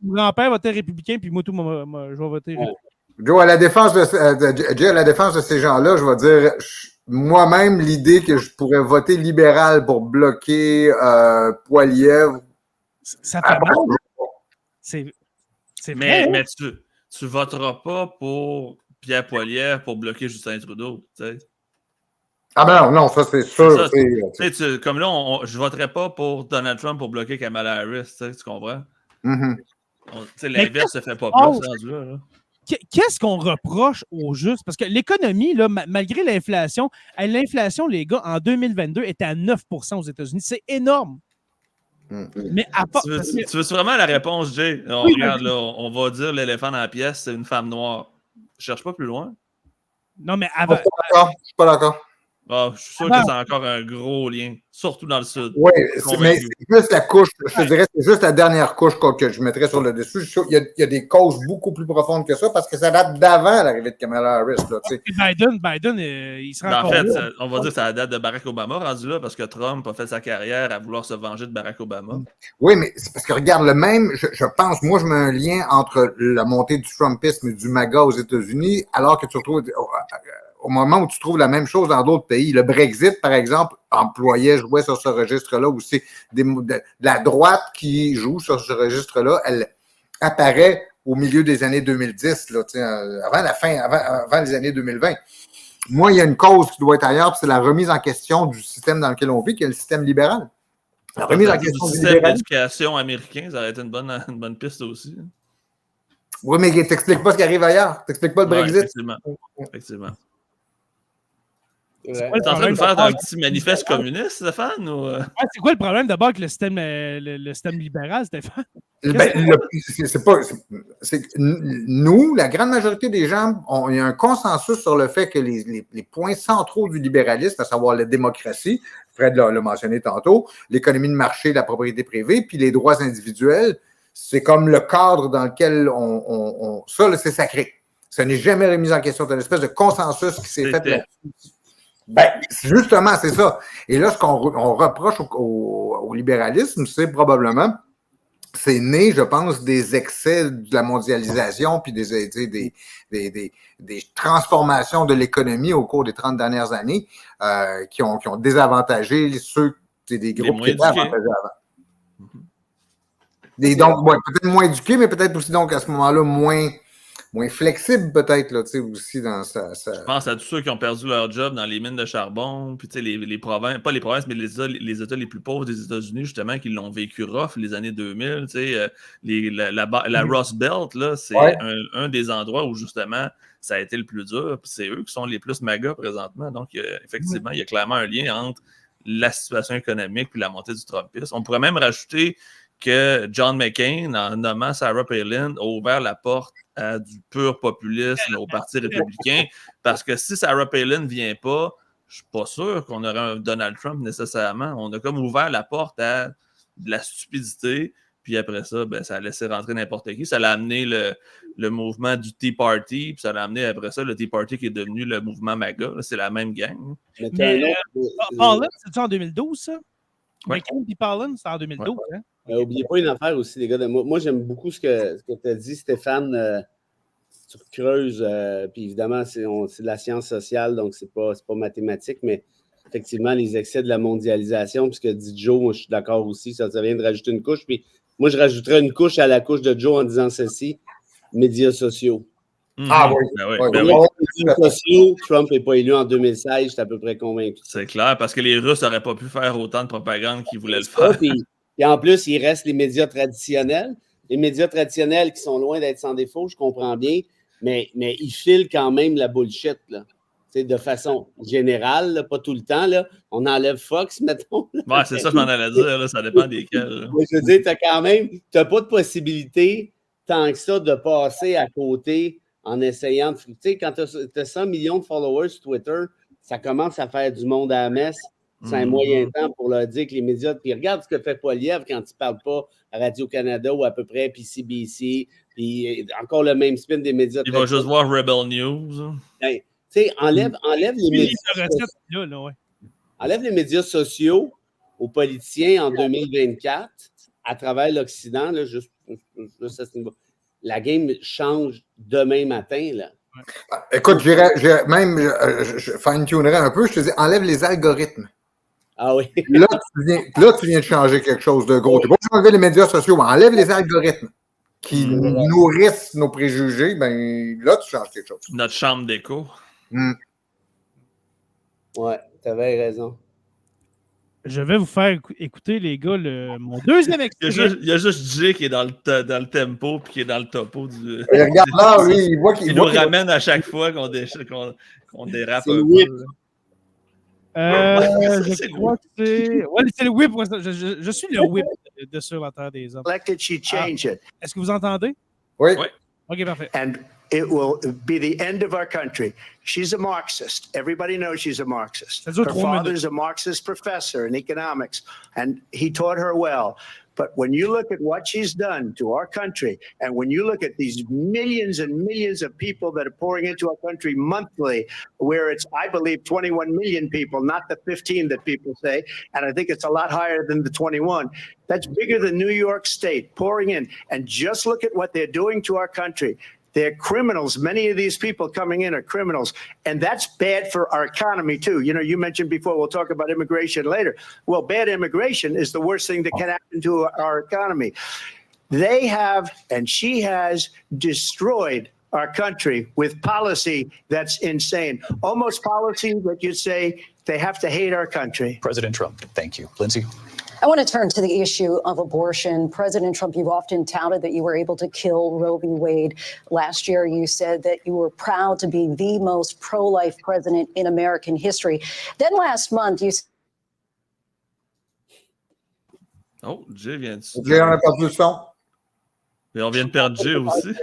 Mon grand-père votait républicain, puis moi, je vais voter républicain. Joe, à la défense de ces gens-là, je vais dire, moi-même, l'idée que je pourrais voter libéral pour bloquer Poilievre. Ça fait mal. C'est vrai. Mais tu voteras pas pour Pierre Poilievre pour bloquer Justin Trudeau, tu sais. Ah ben non, ça c'est sûr. Comme là, je voterais pas pour Donald Trump pour bloquer Kamala Harris, tu comprends? Mm-hmm. L'inverse se fait pas plus rendu là. Qu'est-ce qu'on reproche aux justes? Parce que l'économie, là, malgré l'inflation, les gars, en 2022, était à 9% aux États-Unis. C'est énorme. Mais à part, tu veux vraiment la réponse, Jay? Regarde, là, on va dire l'éléphant dans la pièce, c'est une femme noire. Je cherche pas plus loin. Non, mais avant. Je suis pas d'accord. Je suis sûr que c'est encore un gros lien, surtout dans le sud. Oui, mais c'est juste la couche, je te dirais, c'est juste la dernière couche que je mettrais sur le dessus. Il y a des causes beaucoup plus profondes que ça parce que ça date d'avant l'arrivée de Kamala Harris. Biden, il sera en fait, on va dire que ça date de Barack Obama rendu là parce que Trump a fait sa carrière à vouloir se venger de Barack Obama. Oui, mais c'est parce que regarde, je pense, moi je mets un lien entre la montée du Trumpisme et du MAGA aux États-Unis alors que tu retrouves au moment où tu trouves la même chose dans d'autres pays. Le Brexit, par exemple, jouait sur ce registre-là, où c'est de la droite qui joue sur ce registre-là, elle apparaît au milieu des années 2010, là, avant les années 2020. Moi, il y a une cause qui doit être ailleurs, c'est la remise en question du système dans lequel on vit, qui est le système libéral. La remise en question du système d'éducation américain, ça aurait été une bonne piste aussi. Oui, mais tu n'expliques pas ce qui arrive ailleurs. Tu n'expliques pas le Brexit. Effectivement. Tu es en train de faire un petit manifeste communiste, Stéphane? C'est quoi le problème d'abord avec le système libéral, Stéphane? Nous, la grande majorité des gens, il y a un consensus sur le fait que les points centraux du libéralisme, à savoir la démocratie, Fred l'a mentionné tantôt, l'économie de marché, la propriété privée, puis les droits individuels, c'est comme le cadre dans lequel ça, là, c'est sacré. Ça n'est jamais remis en question. C'est une espèce de consensus qui s'est fait là-dessus. Justement, c'est ça. Et là, ce qu'on reproche au libéralisme, c'est probablement, c'est né, je pense, des excès de la mondialisation puis des transformations de l'économie au cours des 30 dernières années qui ont désavantagé des groupes qui étaient avantagés avant. Donc, peut-être moins éduqués, mais peut-être aussi donc à ce moment-là moins flexible peut-être, là, tu sais, aussi dans ça. Je pense à tous ceux qui ont perdu leur job dans les mines de charbon, puis tu sais, les provinces, pas les provinces, mais les États les plus pauvres des États-Unis, justement, qui l'ont vécu rough les années 2000, tu sais, la Rust Belt, là, c'est un des endroits où, justement, ça a été le plus dur, puis c'est eux qui sont les plus MAGA présentement, donc, effectivement, il y a clairement un lien entre la situation économique et la montée du Trumpisme. On pourrait même rajouter que John McCain, en nommant Sarah Palin, a ouvert la porte à du pur populisme au Parti républicain, parce que si Sarah Palin ne vient pas, je ne suis pas sûr qu'on aurait un Donald Trump nécessairement. On a comme ouvert la porte à de la stupidité, puis après ça, ça a laissé rentrer n'importe qui. Ça l'a amené le mouvement du Tea Party, puis ça l'a amené après ça le Tea Party qui est devenu le mouvement MAGA. C'est la même gang. Mais Palin, c'est-tu en 2012, ça? McCain et Palin, c'est en 2012, hein? N'oubliez pas une affaire aussi, les gars. Moi, j'aime beaucoup ce que tu as dit, Stéphane. Tu creuses, puis évidemment, c'est de la science sociale, donc c'est pas mathématique, mais effectivement, les excès de la mondialisation, puis ce que dit Joe, moi, je suis d'accord aussi, ça vient de rajouter une couche. Puis moi, je rajouterais une couche à la couche de Joe en disant ceci, médias sociaux. Ah oui. Médias sociaux, Trump n'est pas élu en 2016, je suis à peu près convaincu. C'est clair, parce que les Russes n'auraient pas pu faire autant de propagande qu'ils voulaient le faire. Et en plus, il reste les médias traditionnels. Les médias traditionnels qui sont loin d'être sans défaut, je comprends bien, mais ils filent quand même la bullshit, là. de façon générale, là, pas tout le temps. Là. On enlève Fox, mettons. Ouais, c'est ça que je m'en allais dire. Là, ça dépend desquels. Je veux dire, tu n'as pas de possibilité tant que ça de passer à côté en essayant de... Tu sais, quand tu as 100 millions de followers sur Twitter, ça commence à faire du monde à la messe. C'est un moyen temps pour leur dire que les médias... Puis regarde ce que fait Poilievre quand il ne parle pas à Radio-Canada ou à peu près, puis CBC, puis encore le même spin des médias. Il va juste voir Rebel News. Ben, tu sais, enlève les médias enlève les médias sociaux aux politiciens en 2024 à travers l'Occident, là, juste à ce niveau. La game change demain matin, là. Écoute, je fine-tunerais un peu, je te dis, enlève les algorithmes. Ah oui. Là, tu viens de changer quelque chose de gros. Tu n'as pas enlever les médias sociaux, mais enlève les algorithmes qui nourrissent nos préjugés, ben là, tu changes quelque chose. Notre chambre d'écho. Ouais, tu avais raison. Je vais vous faire écouter, les gars, mon deuxième extrait. Il y a juste Jay qui est dans le tempo puis qui est dans le topo du. Regarde là, lui, il voit qu'il nous ramène à chaque fois qu'on dérape un peu. Je crois que c'est. Ouais, c'est le whip. Je suis le whip de Sur la Terre des Hommes. Est-ce que vous entendez? Oui. OK, parfait. And it will be the end of our country. She's a Marxist. Everybody knows she's a Marxist. Her father's a Marxist professor in economics, and he taught her well. But when you look at what she's done to our country, and when you look at these millions and millions of people that are pouring into our country monthly, where it's, I believe, 21 million people, not the 15 that people say, and I think it's a lot higher than the 21. That's bigger than New York State pouring in. And just look at what they're doing to our country. They're criminals. Many of these people coming in are criminals. And that's bad for our economy, too. You know, you mentioned before, we'll talk about immigration later. Well, bad immigration is the worst thing that can happen to our economy. They have, and she has, destroyed our country with policy that's insane. Almost policy that you'd say they have to hate our country. President Trump, thank you. Lindsay? I want to turn to the issue of abortion. President Trump, you've often touted that you were able to kill Roe v. Wade. Last year, you said that you were proud to be the most pro-life president in American history. Then last month, you... Oh, Jay vient de... Jay, on a perdu le son. Et on vient de perdre Jay aussi.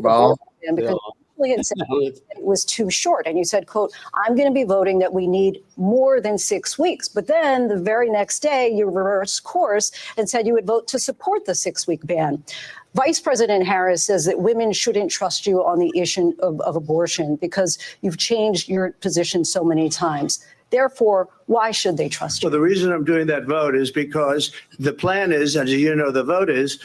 Bon. Had said it was too short. And you said, quote, I'm going to be voting that we need more than 6 weeks. But then the very next day, you reversed course and said you would vote to support the 6-week ban. Vice President Harris says that women shouldn't trust you on the issue of abortion because you've changed your position so many times. Therefore, why should they trust you? Well, the reason I'm doing that vote is because the plan is, as you know, the vote is,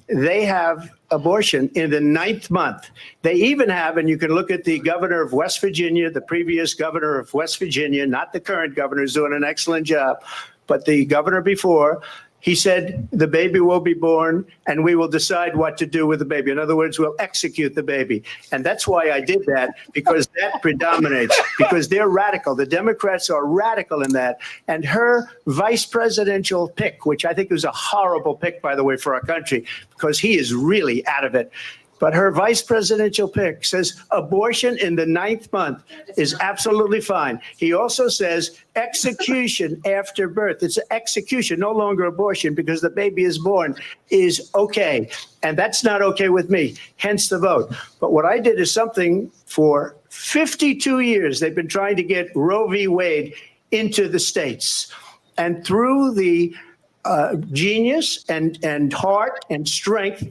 they have abortion in the 9th month. They even have, and you can look at the governor of West Virginia, the previous governor of West Virginia, not the current governor, who's doing an excellent job, but the governor before, he said the baby will be born and we will decide what to do with the baby. In other words, we'll execute the baby. And that's why I did that, because that predominates, because they're radical. The Democrats are radical in that. And her vice presidential pick, which I think was a horrible pick, by the way, for our country, because he is really out of it. But her vice presidential pick says abortion in the 9th month is absolutely fine. He also says execution after birth. It's execution, no longer abortion, because the baby is born, is okay. And that's not okay with me, hence the vote. But what I did is something for 52 years. They've been trying to get Roe v. Wade into the states. And through the genius and heart and strength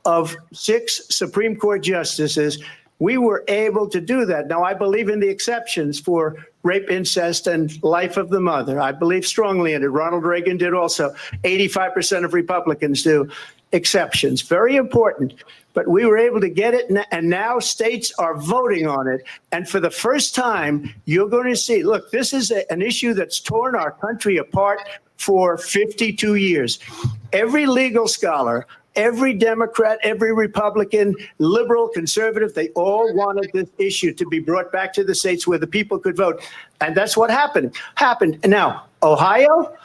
of 6 Supreme Court justices, we were able to do that. Now, I believe in the exceptions for rape, incest, and life of the mother. I believe strongly in it. Ronald Reagan did also. 85% of Republicans do. Exceptions. Very important. But we were able to get it, and now states are voting on it. And for the first time, you're going to see, look, this is an issue that's torn our country apart for 52 years. Every legal scholar, every Democrat, every Republican, liberal, conservative, they all wanted this issue to be brought back to the states where the people could vote. And that's what happened. And now, Ohio,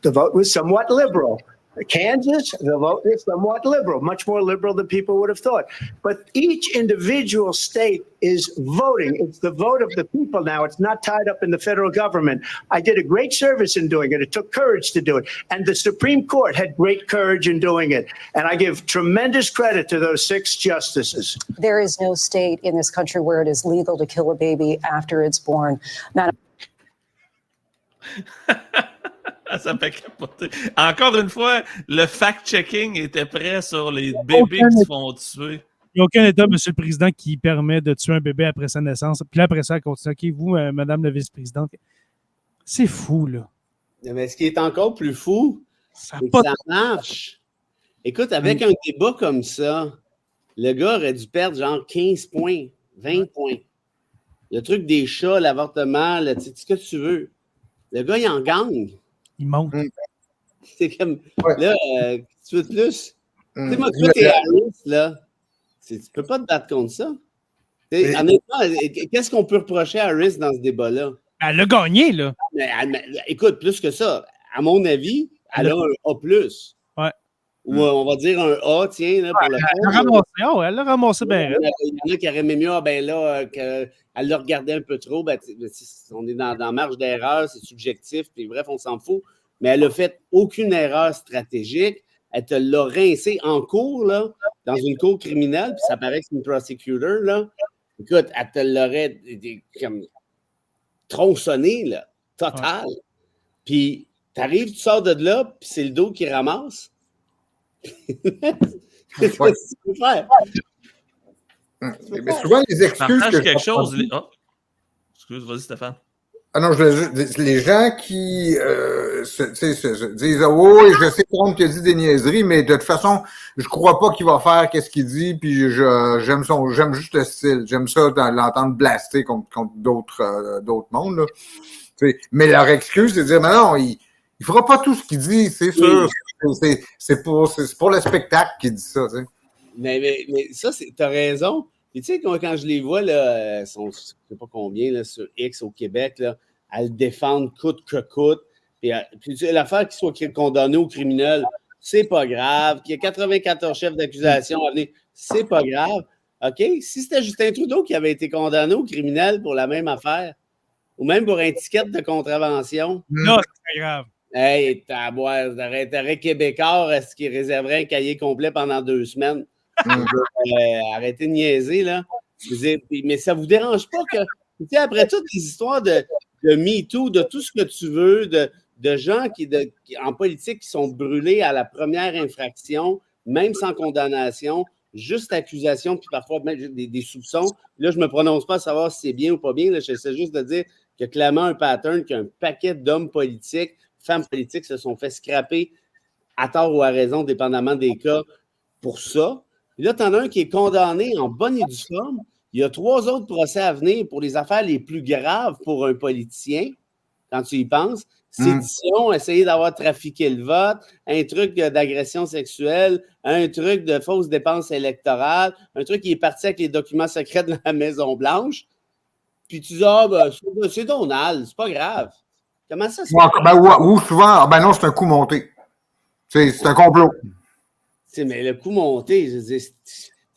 the vote was somewhat liberal. Kansas, the vote is somewhat liberal, much more liberal than people would have thought. But each individual state is voting. It's the vote of the people now. It's not tied up in the federal government. I did a great service in doing it. It took courage to do it. And the Supreme Court had great courage in doing it. And I give tremendous credit to those 6 justices. There is no state in this country where it is legal to kill a baby after it's born. Ça fait capoter. Encore une fois, le fact-checking était prêt sur les bébés qui se font tuer. Il n'y a aucun État, M. le Président, qui permet de tuer un bébé après sa naissance. Puis là, après ça, elle continue. OK, vous, Madame la vice-présidente, c'est fou, là. Mais ce qui est encore plus fou, Ça c'est que ça marche. Écoute, avec un débat comme ça, le gars aurait dû perdre genre 15 points, 20 points. Le truc des chats, l'avortement, ce que tu veux. Le gars, il en gagne. Il monte. C'est comme, là, tu veux de plus? Tu sais, moi, toi, t'es Harris, là. Tu peux pas te battre contre ça. Honnêtement, qu'est-ce qu'on peut reprocher à Harris dans ce débat-là? Elle a gagné, là. Mais, écoute, plus que ça. À mon avis, elle a un A+. Ouais. Ou on va dire un A, tiens, là, pour le fond. Elle l'a ramassé bien. Il y en a qui auraient aimé mieux, qu'elle l'a regardé un peu trop. On est dans marge d'erreur, c'est subjectif, puis bref, on s'en fout. Mais elle n'a fait aucune erreur stratégique. Elle te l'a rincé en cours, là, dans une cour criminelle, puis ça paraît que c'est une prosecutor, là. Écoute, elle te l'aurait comme tronçonné, là, total. Puis, t'arrives, tu sors de là, puis c'est le dos qui ramasse. Qu'est-ce que tu peux faire? Mais souvent, les excuses. Quelque chose. Excuse, vas-y, Stéphane. Ah non, les gens qui disent oh, oui, je sais que Trump te dit des niaiseries, mais de toute façon, je crois pas qu'il va faire qu'est-ce qu'il dit, puis j'aime juste le style. J'aime ça l'entendre blaster contre d'autres mondes. Là. Mais leur excuse, c'est de dire mais non, il fera pas tout ce qu'il dit, c'est sûr. C'est pour le spectacle qu'il dit ça. T'sais. Mais ça, t'as raison. Puis tu sais, quand je les vois, là, je ne sais pas combien, là, sur X au Québec, là, à le défendre coûte que coûte. Puis l'affaire qu'il soit condamné au criminel, c'est pas grave. Qu'il y ait 94 chefs d'accusation à venir, c'est pas grave. OK? Si c'était Justin Trudeau qui avait été condamné au criminel pour la même affaire, ou même pour un ticket de contravention. Non, c'est pas grave. Hey, t'aurais Québécois, est-ce qu'il réserverait un cahier complet pendant 2 semaines? Arrêtez de niaiser, là. Mais ça vous dérange pas que, tu sais, après toutes les histoires de MeToo, de tout ce que tu veux, de gens qui, en politique, qui sont brûlés à la première infraction, même sans condamnation, juste accusation, puis parfois même des soupçons. Là, je ne me prononce pas à savoir si c'est bien ou pas bien. Là, j'essaie juste de dire qu'il y a clairement un pattern, qu'un paquet d'hommes politiques, femmes politiques se sont fait scraper à tort ou à raison, dépendamment des cas, pour ça. Et là, tu en as un qui est condamné en bonne et due forme. Il y a 3 autres procès à venir pour les affaires les plus graves pour un politicien, quand tu y penses. Sédition, essayer d'avoir trafiqué le vote, un truc d'agression sexuelle, un truc de fausse dépense électorale, un truc qui est parti avec les documents secrets de la Maison-Blanche. Puis tu dis, c'est Donald, c'est pas grave. Comment ça se fait? Ou souvent, non, c'est un coup monté. C'est un complot. Mais le coup monté, je veux dire,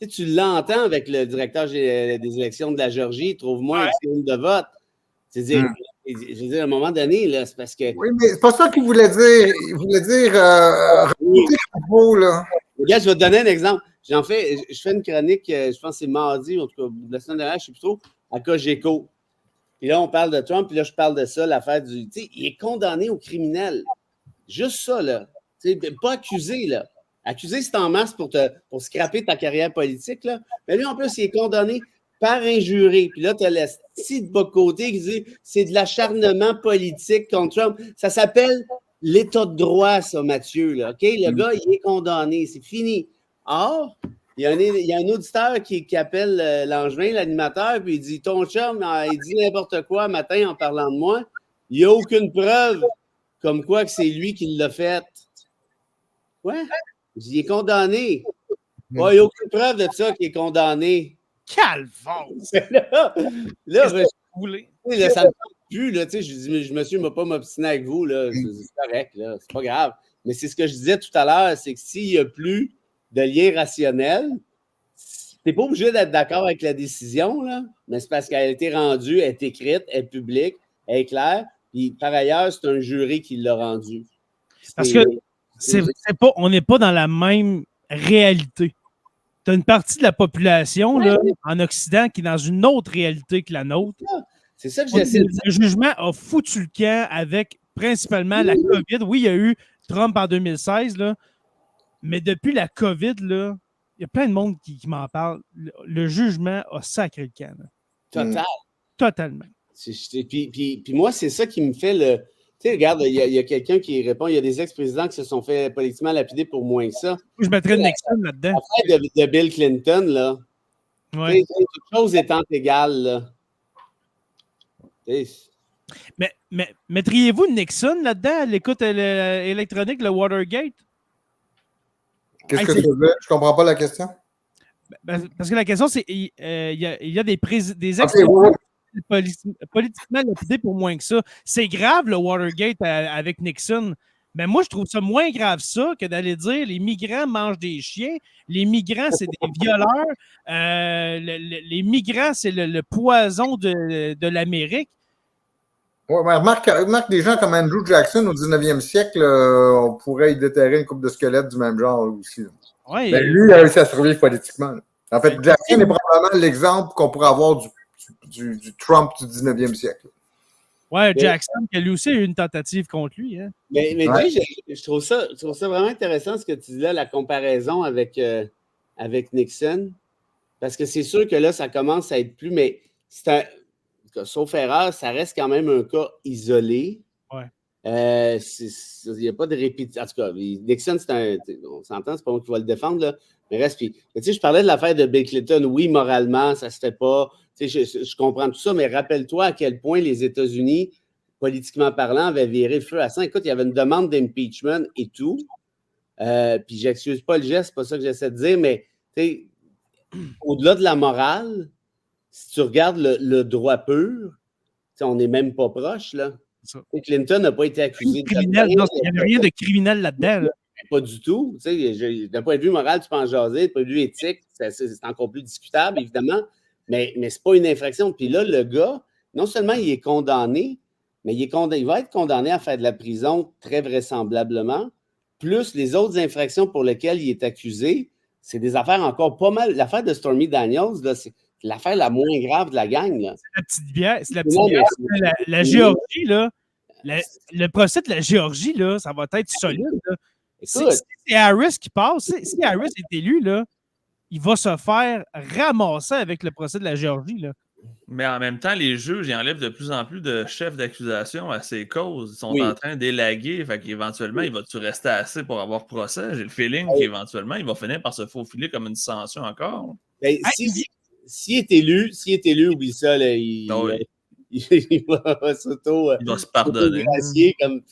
tu l'entends avec le directeur des élections de la Géorgie, trouve-moi un film de vote. C'est-à-dire, je veux dire, à un moment donné, là, c'est parce que. Oui, mais c'est pas ça qu'il voulait dire. Il voulait dire là. Regarde, je vais te donner un exemple. Je fais une chronique, je pense que c'est mardi, en tout cas, la semaine dernière, je ne sais plus trop, à Cogeco. Puis là, on parle de Trump, puis là, je parle de ça, l'affaire du. Tu sais, il est condamné au criminel. Juste ça, là. Tu sais, pas accusé, là. Accusé, c'est en masse pour scraper ta carrière politique, là. Mais lui, en plus, il est condamné par injuré. Puis là, tu as le petit de bas côté qui dit c'est de l'acharnement politique contre Trump. Ça s'appelle l'état de droit, ça, Mathieu. Là, OK? Le gars, il est condamné. C'est fini. Or, il y a un auditeur qui appelle Langevin, l'animateur, puis il dit ton chum, il dit n'importe quoi matin en parlant de moi. Il n'y a aucune preuve comme quoi que c'est lui qui l'a fait. Ouais. Il est condamné. Ouais, il n'y a aucune preuve de ça qu'il est condamné. Calvance! là, ça ne me parle plus. Là, je dis, monsieur, je ne vais pas m'obstiner avec vous. Là. C'est correct. Là. C'est pas grave. Mais c'est ce que je disais tout à l'heure, c'est que s'il n'y a plus de lien rationnel, tu n'es pas obligé d'être d'accord avec la décision, là, mais c'est parce qu'elle a été rendue, elle est écrite, elle est publique, elle est claire. Puis par ailleurs, c'est un jury qui l'a rendue. Parce que on n'est pas dans la même réalité. Tu as une partie de la population là, en Occident qui est dans une autre réalité que la nôtre. C'est ça que j'essaie de dire. Le jugement a foutu le camp avec principalement la COVID. Oui, il y a eu Trump en 2016, là, mais depuis la COVID, là, il y a plein de monde qui m'en parle. Le jugement a sacré le camp. Là. Total. Totalement. Puis moi, c'est ça qui me fait le... Tu sais, regarde, il y a quelqu'un qui répond, il y a des ex-présidents qui se sont fait politiquement lapider pour moins que ça. Je mettrais Nixon là-dedans. L'affaire de Bill Clinton, là. Ouais. Toute chose étant égale, là. Mais mettriez-vous Nixon là-dedans à l'écoute électronique, le Watergate? Qu'est-ce que tu veux? Je comprends pas la question. Parce que la question, c'est il y a des ex politiquement lapidés pour moins que ça. C'est grave, le Watergate avec Nixon. Mais moi, je trouve ça moins grave ça que d'aller dire les migrants mangent des chiens, les migrants, c'est des violeurs, les migrants, c'est le poison de l'Amérique. Oui, mais remarque, des gens comme Andrew Jackson au 19e siècle, on pourrait y déterrer une couple de squelettes du même genre aussi. Ouais, ben, lui, il a réussi à survivre politiquement. Là. En fait, Jackson est probablement l'exemple qu'on pourrait avoir du Trump du 19e siècle. Ouais, Jackson, qui lui aussi a eu une tentative contre lui. Hein. Mais je trouve ça vraiment intéressant ce que tu dis là, la comparaison avec Nixon. Parce que c'est sûr que là, ça commence à être plus, mais sauf erreur, ça reste quand même un cas isolé. Ouais. Il n'y a pas de répétition. En tout cas, Nixon, on s'entend, c'est pas moi qui va le défendre, là. Mais reste, puis, tu sais, je parlais de l'affaire de Bill Clinton. Oui, moralement, ça se fait pas. Tu sais, je comprends tout ça, mais rappelle-toi à quel point les États-Unis, politiquement parlant, avaient viré le feu à sang. Écoute, il y avait une demande d'impeachment et tout. Puis, j'excuse pas le geste, c'est pas ça que j'essaie de dire, mais, tu sais, au-delà de la morale, si tu regardes le droit pur, on n'est même pas proche, là. Clinton n'a pas été accusé de criminel. Non, il n'y avait rien de criminel là-dedans. Là. Pas du tout. D'un point de vue moral, tu peux en jaser. D'un point de vue éthique, c'est encore plus discutable, évidemment. Mais ce n'est pas une infraction. Puis là, le gars, non seulement il est condamné, mais il va être condamné à faire de la prison, très vraisemblablement. Plus les autres infractions pour lesquelles il est accusé, c'est des affaires encore pas mal. L'affaire de Stormy Daniels, là, c'est l'affaire la moins grave de la gang. Là. C'est la petite bière. C'est la petite bière. La Géorgie, là. Le procès de la Géorgie, là, ça va être solide. Là. Si c'est Harris qui passe, si Harris est élu, là, il va se faire ramasser avec le procès de la Géorgie. Là. Mais en même temps, les juges, ils enlèvent de plus en plus de chefs d'accusation à ces causes. Ils sont en train d'élaguer. Fait qu'éventuellement, il va-tu rester assez pour avoir procès? J'ai le feeling qu'éventuellement, il va finir par se faufiler comme une sanction encore. Ben, s'il est élu, oublie ça, là, il va s'auto... Il va se pardonner. Comme,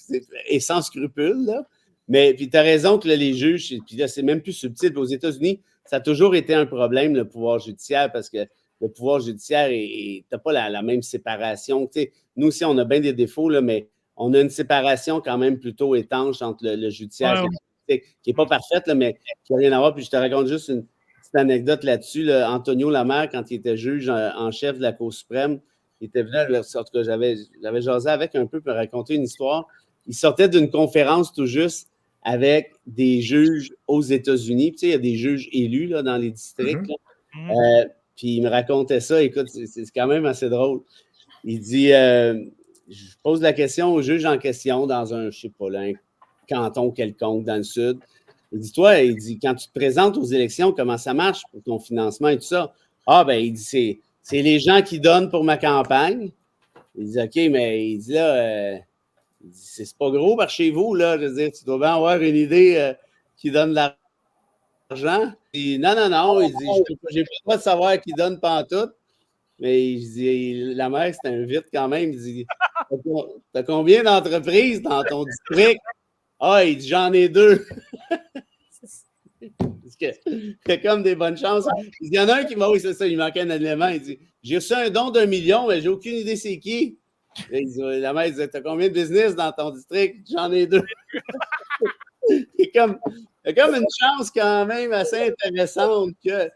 et sans scrupule, là. Mais puis tu as raison que là, les juges, puis là, c'est même plus subtil. Aux États-Unis, ça a toujours été un problème, le pouvoir judiciaire, parce que le pouvoir judiciaire, tu n'as pas la même séparation. Tu sais, nous aussi, on a bien des défauts, là, mais on a une séparation quand même plutôt étanche entre le judiciaire, qui n'est pas parfaite, là, mais qui n'a rien à voir. Puis je te raconte juste une petite anecdote là-dessus. Là. Antonio Lamer, quand il était juge en chef de la Cour suprême, il était venu, en tout cas, j'avais jasé avec un peu pour raconter une histoire. Il sortait d'une conférence tout juste avec des juges aux États-Unis. Tu sais, il y a des juges élus là, dans les districts. Puis il me racontait ça. Écoute, c'est quand même assez drôle. Il dit, je pose la question au juge en question dans un, je sais pas, là, un canton quelconque dans le sud. Il dit, toi, quand tu te présentes aux élections, comment ça marche pour ton financement et tout ça? Ah, ben, il dit, c'est les gens qui donnent pour ma campagne. Il dit, OK, mais il dit là... c'est pas gros par chez vous, là. Je veux dire, tu dois bien avoir une idée qui donne de l'argent. Il dit, non. Il dit, j'ai pas le droit de savoir qui donne pantoute. Mais il dit, la mère, c'est un vite quand même. Il dit, t'as combien d'entreprises dans ton district? Ah, il dit, j'en ai 2. Parce que c'est comme des bonnes chances. Il y en a un qui m'a, oui, c'est ça, il manquait un élément. Il dit, j'ai reçu un don d'1 million, mais j'ai aucune idée c'est qui. La mère disait, t'as combien de business dans ton district? J'en ai 2. C'est comme une chance quand même assez intéressante que.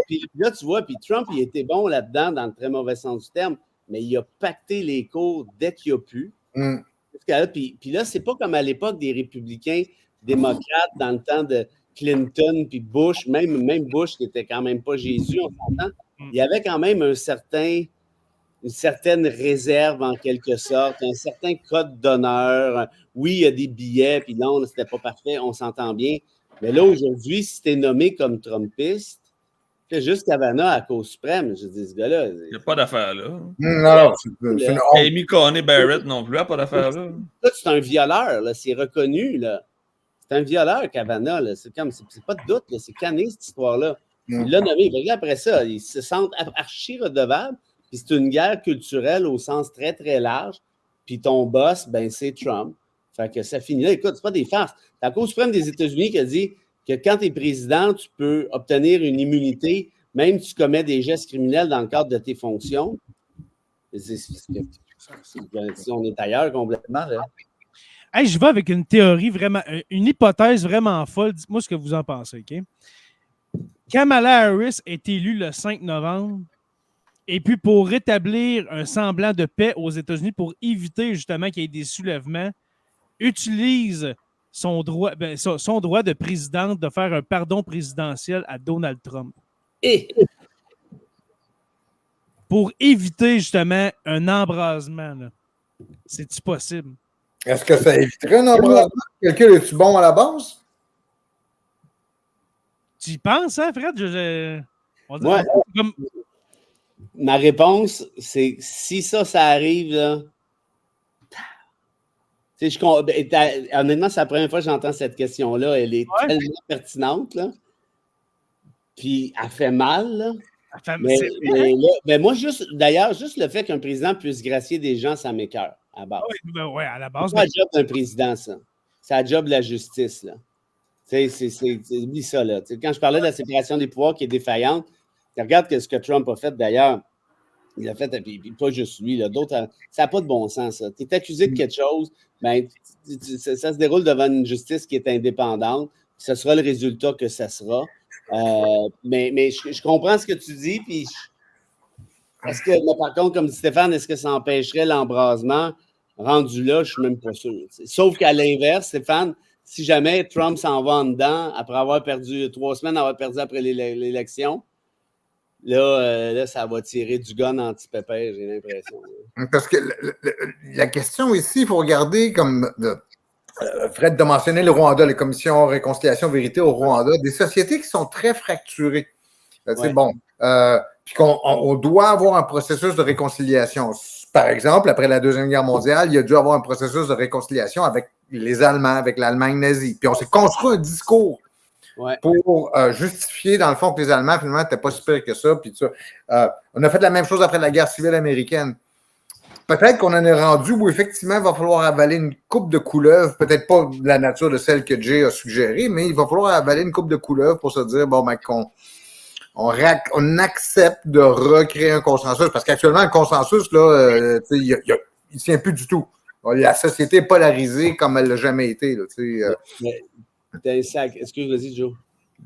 Puis là, tu vois, puis Trump, il était bon là-dedans, dans le très mauvais sens du terme, mais il a pacté les cours dès qu'il a pu. Puis là, c'est pas comme à l'époque des républicains démocrates dans le temps de Clinton puis Bush, même Bush qui n'était quand même pas Jésus, on s'entend. Il y avait quand même une certaine réserve en quelque sorte, un certain code d'honneur. Oui, il y a des billets, puis non, c'était pas parfait, on s'entend bien. Mais là, aujourd'hui, si tu es nommé comme Trumpiste, c'est juste Kavanaugh à la Cour suprême. Je dis, ce gars-là. Il n'y a pas d'affaire là. Non, c'est une honte. Amy Coney Barrett non plus, il n'y a pas d'affaire là. Là, c'est un violeur, là, c'est reconnu. Là. C'est un violeur, Kavanaugh. Là. C'est pas de doute, là. C'est canné, cette histoire-là. Il l'a nommé. Après ça, ils se sentent archi redevables. Puis c'est une guerre culturelle au sens très, très large. Puis ton boss, ben, c'est Trump. Fait que ça finit là. Écoute, c'est pas des farces. C'est la Cour suprême des États-Unis qui a dit que quand tu es président, tu peux obtenir une immunité, même si tu commets des gestes criminels dans le cadre de tes fonctions. On est ailleurs complètement. Là. Hey, je vais avec une théorie vraiment, une hypothèse vraiment folle. Dites-moi ce que vous en pensez, OK? Kamala Harris est élue le 5 novembre. Et puis, pour rétablir un semblant de paix aux États-Unis, pour éviter justement qu'il y ait des soulèvements, utilise son droit de présidente de faire un pardon présidentiel à Donald Trump. Pour éviter justement un embrasement. Là. C'est-tu possible? Est-ce que ça éviterait un embrasement? Quelqu'un est-tu bon à la base? Tu y penses, hein, Fred? Ouais. Ma réponse, c'est si ça arrive, là. Honnêtement, c'est la première fois que j'entends cette question-là. Elle est tellement pertinente, là. Puis, elle fait mal, là. Mais moi, d'ailleurs, juste le fait qu'un président puisse gracier des gens, ça m'écoeure, à la base. Oui, à la base. C'est pas le job d'un président, ça. C'est le job de la justice, là. Oublie ça, là. Quand je parlais de la séparation des pouvoirs qui est défaillante, regarde ce que Trump a fait, d'ailleurs. Il a fait, puis pas juste lui, là, d'autres. Ça n'a pas de bon sens, ça. Tu es accusé de quelque chose, ben, ça se déroule devant une justice qui est indépendante. Ce sera le résultat que ça sera. Mais je comprends ce que tu dis, puis mais par contre, comme dit Stéphane, est-ce que ça empêcherait l'embrasement? Rendu là, je ne suis même pas sûr. Sauf qu'à l'inverse, Stéphane, si jamais Trump s'en va en dedans, après avoir perdu 3 semaines, avoir perdu après l'élection, là, ça va tirer du gun anti-pépère, j'ai l'impression. Parce que la question ici, il faut regarder comme Fred de mentionner le Rwanda, les commissions réconciliation vérité au Rwanda, des sociétés qui sont très fracturées. C'est bon. Puis qu'on doit avoir un processus de réconciliation. Par exemple, après la Deuxième Guerre mondiale, il y a dû avoir un processus de réconciliation avec les Allemands, avec l'Allemagne nazie. Puis on s'est construit un discours pour justifier, dans le fond, que les Allemands, finalement, n'étaient pas si pires que ça. Puis on a fait la même chose après la guerre civile américaine. Peut-être qu'on en est rendu où, effectivement, il va falloir avaler une coupe de couleuvres, peut-être pas de la nature de celle que Jay a suggérée, mais il va falloir avaler une coupe de couleuvres pour se dire, bon, ben, on accepte de recréer un consensus, parce qu'actuellement, le consensus, là, il ne tient plus du tout. La société est polarisée comme elle ne l'a jamais été. Là, excuse-moi, Joe.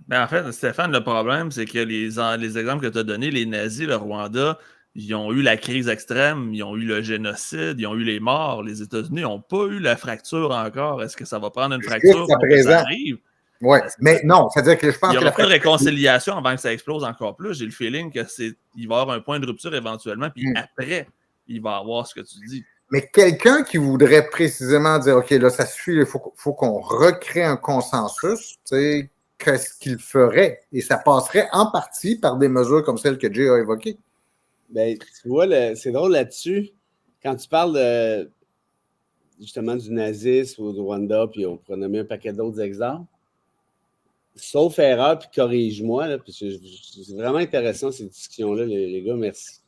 Ben en fait, Stéphane, le problème, c'est que les exemples que tu as donnés, les nazis, le Rwanda, ils ont eu la crise extrême, ils ont eu le génocide, ils ont eu les morts. Les États-Unis n'ont pas eu la fracture encore. Est-ce que ça va prendre une fracture pour que ça arrive? Oui, mais non, c'est-à-dire que je pense il y que aura pas de réconciliation avant que ça explose encore plus. J'ai le feeling qu'il va y avoir un point de rupture éventuellement, puis après, il va y avoir ce que tu dis. Mais quelqu'un qui voudrait précisément dire, OK, là, ça suffit, il faut qu'on recrée un consensus, tu sais, qu'est-ce qu'il ferait? Et ça passerait en partie par des mesures comme celles que Jay a évoquées. Ben, tu vois, c'est drôle là-dessus. Quand tu parles justement du nazisme ou du Rwanda, puis on pourrait nommer un paquet d'autres exemples, sauf erreur, puis corrige-moi, là, puis c'est vraiment intéressant ces discussions-là, les gars, merci.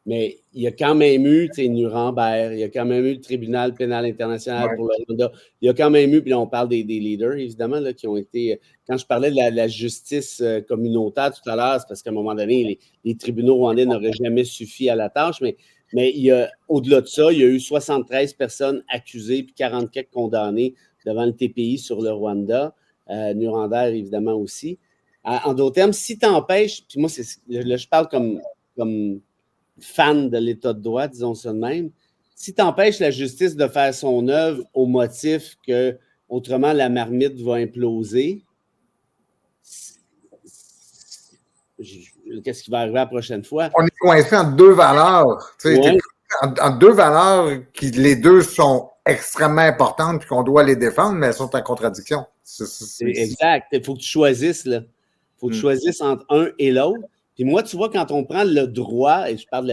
Mais il y a quand même eu, tu sais, Nuremberg, il y a quand même eu le tribunal pénal international pour le Rwanda. Il y a quand même eu, puis là, on parle des leaders, évidemment, là, qui ont été. Quand je parlais de la justice communautaire tout à l'heure, c'est parce qu'à un moment donné, les tribunaux rwandais n'auraient jamais suffi à la tâche, mais il y a, au-delà de ça, il y a eu 73 personnes accusées puis 44 condamnées devant le TPI sur le Rwanda, Nuremberg évidemment aussi. En d'autres termes, si tu empêches, puis moi, là, je parle comme fan de l'État de droit, disons ça de même, si tu empêches la justice de faire son œuvre au motif que autrement la marmite va imploser, qu'est-ce qui va arriver la prochaine fois? On est coincé entre deux valeurs. Ouais. Entre deux valeurs qui, les deux sont extrêmement importantes et qu'on doit les défendre, mais elles sont en contradiction. Exact. Il faut que tu choisisses, là. Il faut que tu choisisses entre un et l'autre. Puis moi, tu vois, quand on prend le droit, et je parle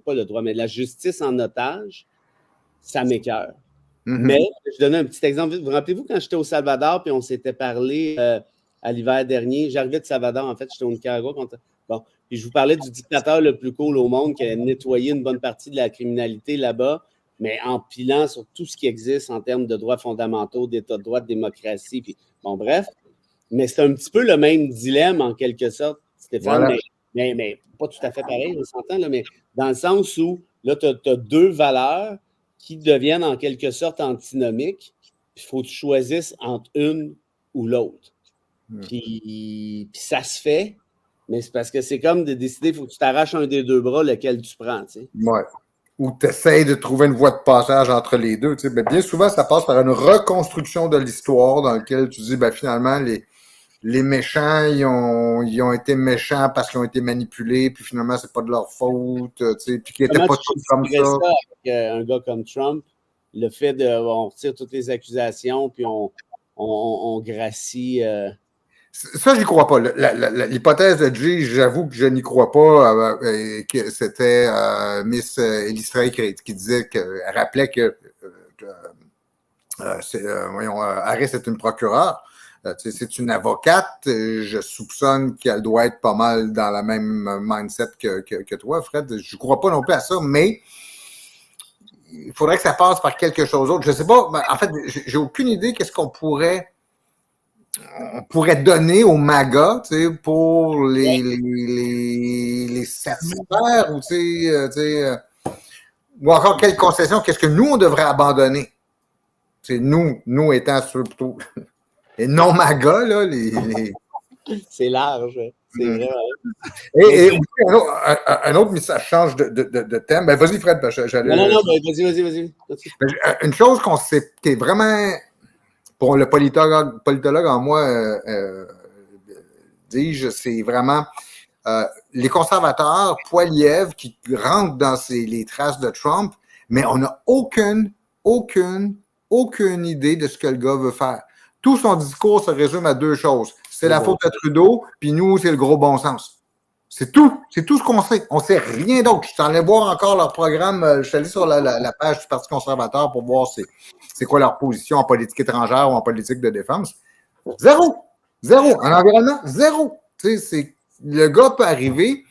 pas le droit, mais la justice en otage, ça m'écoeure. Mais, je donne un petit exemple. Vous rappelez-vous quand j'étais au Salvador, puis on s'était parlé à l'hiver dernier, j'arrivais de Salvador, en fait, j'étais au Nicaragua. Bon, puis je vous parlais du dictateur le plus cool au monde qui a nettoyé une bonne partie de la criminalité là-bas, mais en pilant sur tout ce qui existe en termes de droits fondamentaux, d'état de droit, de démocratie, puis bon, bref. Mais c'est un petit peu le même dilemme, en quelque sorte, Stéphane, voilà. mais pas tout à fait pareil, on s'entend, là, mais dans le sens où, là, tu as deux valeurs qui deviennent en quelque sorte antinomiques, puis il faut que tu choisisses entre une ou l'autre. Puis ça se fait, mais c'est parce que c'est comme de décider, il faut que tu t'arraches un des deux bras, lequel tu prends, tu sais. Ouais. Ou tu essaies de trouver une voie de passage entre les deux, tu sais. Mais bien souvent, ça passe par une reconstruction de l'histoire dans laquelle tu dis, ben finalement, les méchants, ils ont été méchants parce qu'ils ont été manipulés, puis finalement, c'est pas de leur faute, tu sais, puis qu'ils n'étaient pas tous comme ça. Avec un gars comme Trump, le fait on retire toutes les accusations, puis on gracie. Ça, j'y crois pas. L'hypothèse de Jay, j'avoue que je n'y crois pas. Que c'était Miss Elistra qui disait qu'elle rappelait que Harris est une procureure. C'est une avocate. Je soupçonne qu'elle doit être pas mal dans la même mindset que toi, Fred. Je ne crois pas non plus à ça, mais il faudrait que ça passe par quelque chose d'autre. Je ne sais pas. En fait, j'ai aucune idée qu'est-ce qu'on pourrait donner aux MAGA, tu sais, pour les satisfaire ou, ou encore quelle concession, qu'est-ce que nous, on devrait abandonner? C'est nous étant ceux plutôt les non-MAGA, là, C'est large, c'est vrai. Et un autre, mais ça change de thème. Ben, vas-y, Fred, parce que j'allais... Non, vas-y. Une chose qui est vraiment... Pour le politologue en moi, dis-je, c'est vraiment les conservateurs, Poilievre, qui rentrent dans les traces de Trump, mais on n'a aucune idée de ce que le gars veut faire. Tout son discours se résume à deux choses. C'est la faute à Trudeau, puis nous, c'est le gros bon sens. C'est tout ce qu'on sait. On ne sait rien d'autre. Je suis allé voir encore leur programme. Je suis allé sur la page du Parti conservateur pour voir c'est quoi leur position en politique étrangère ou en politique de défense. Zéro. En environnement, zéro. Le gars peut arriver.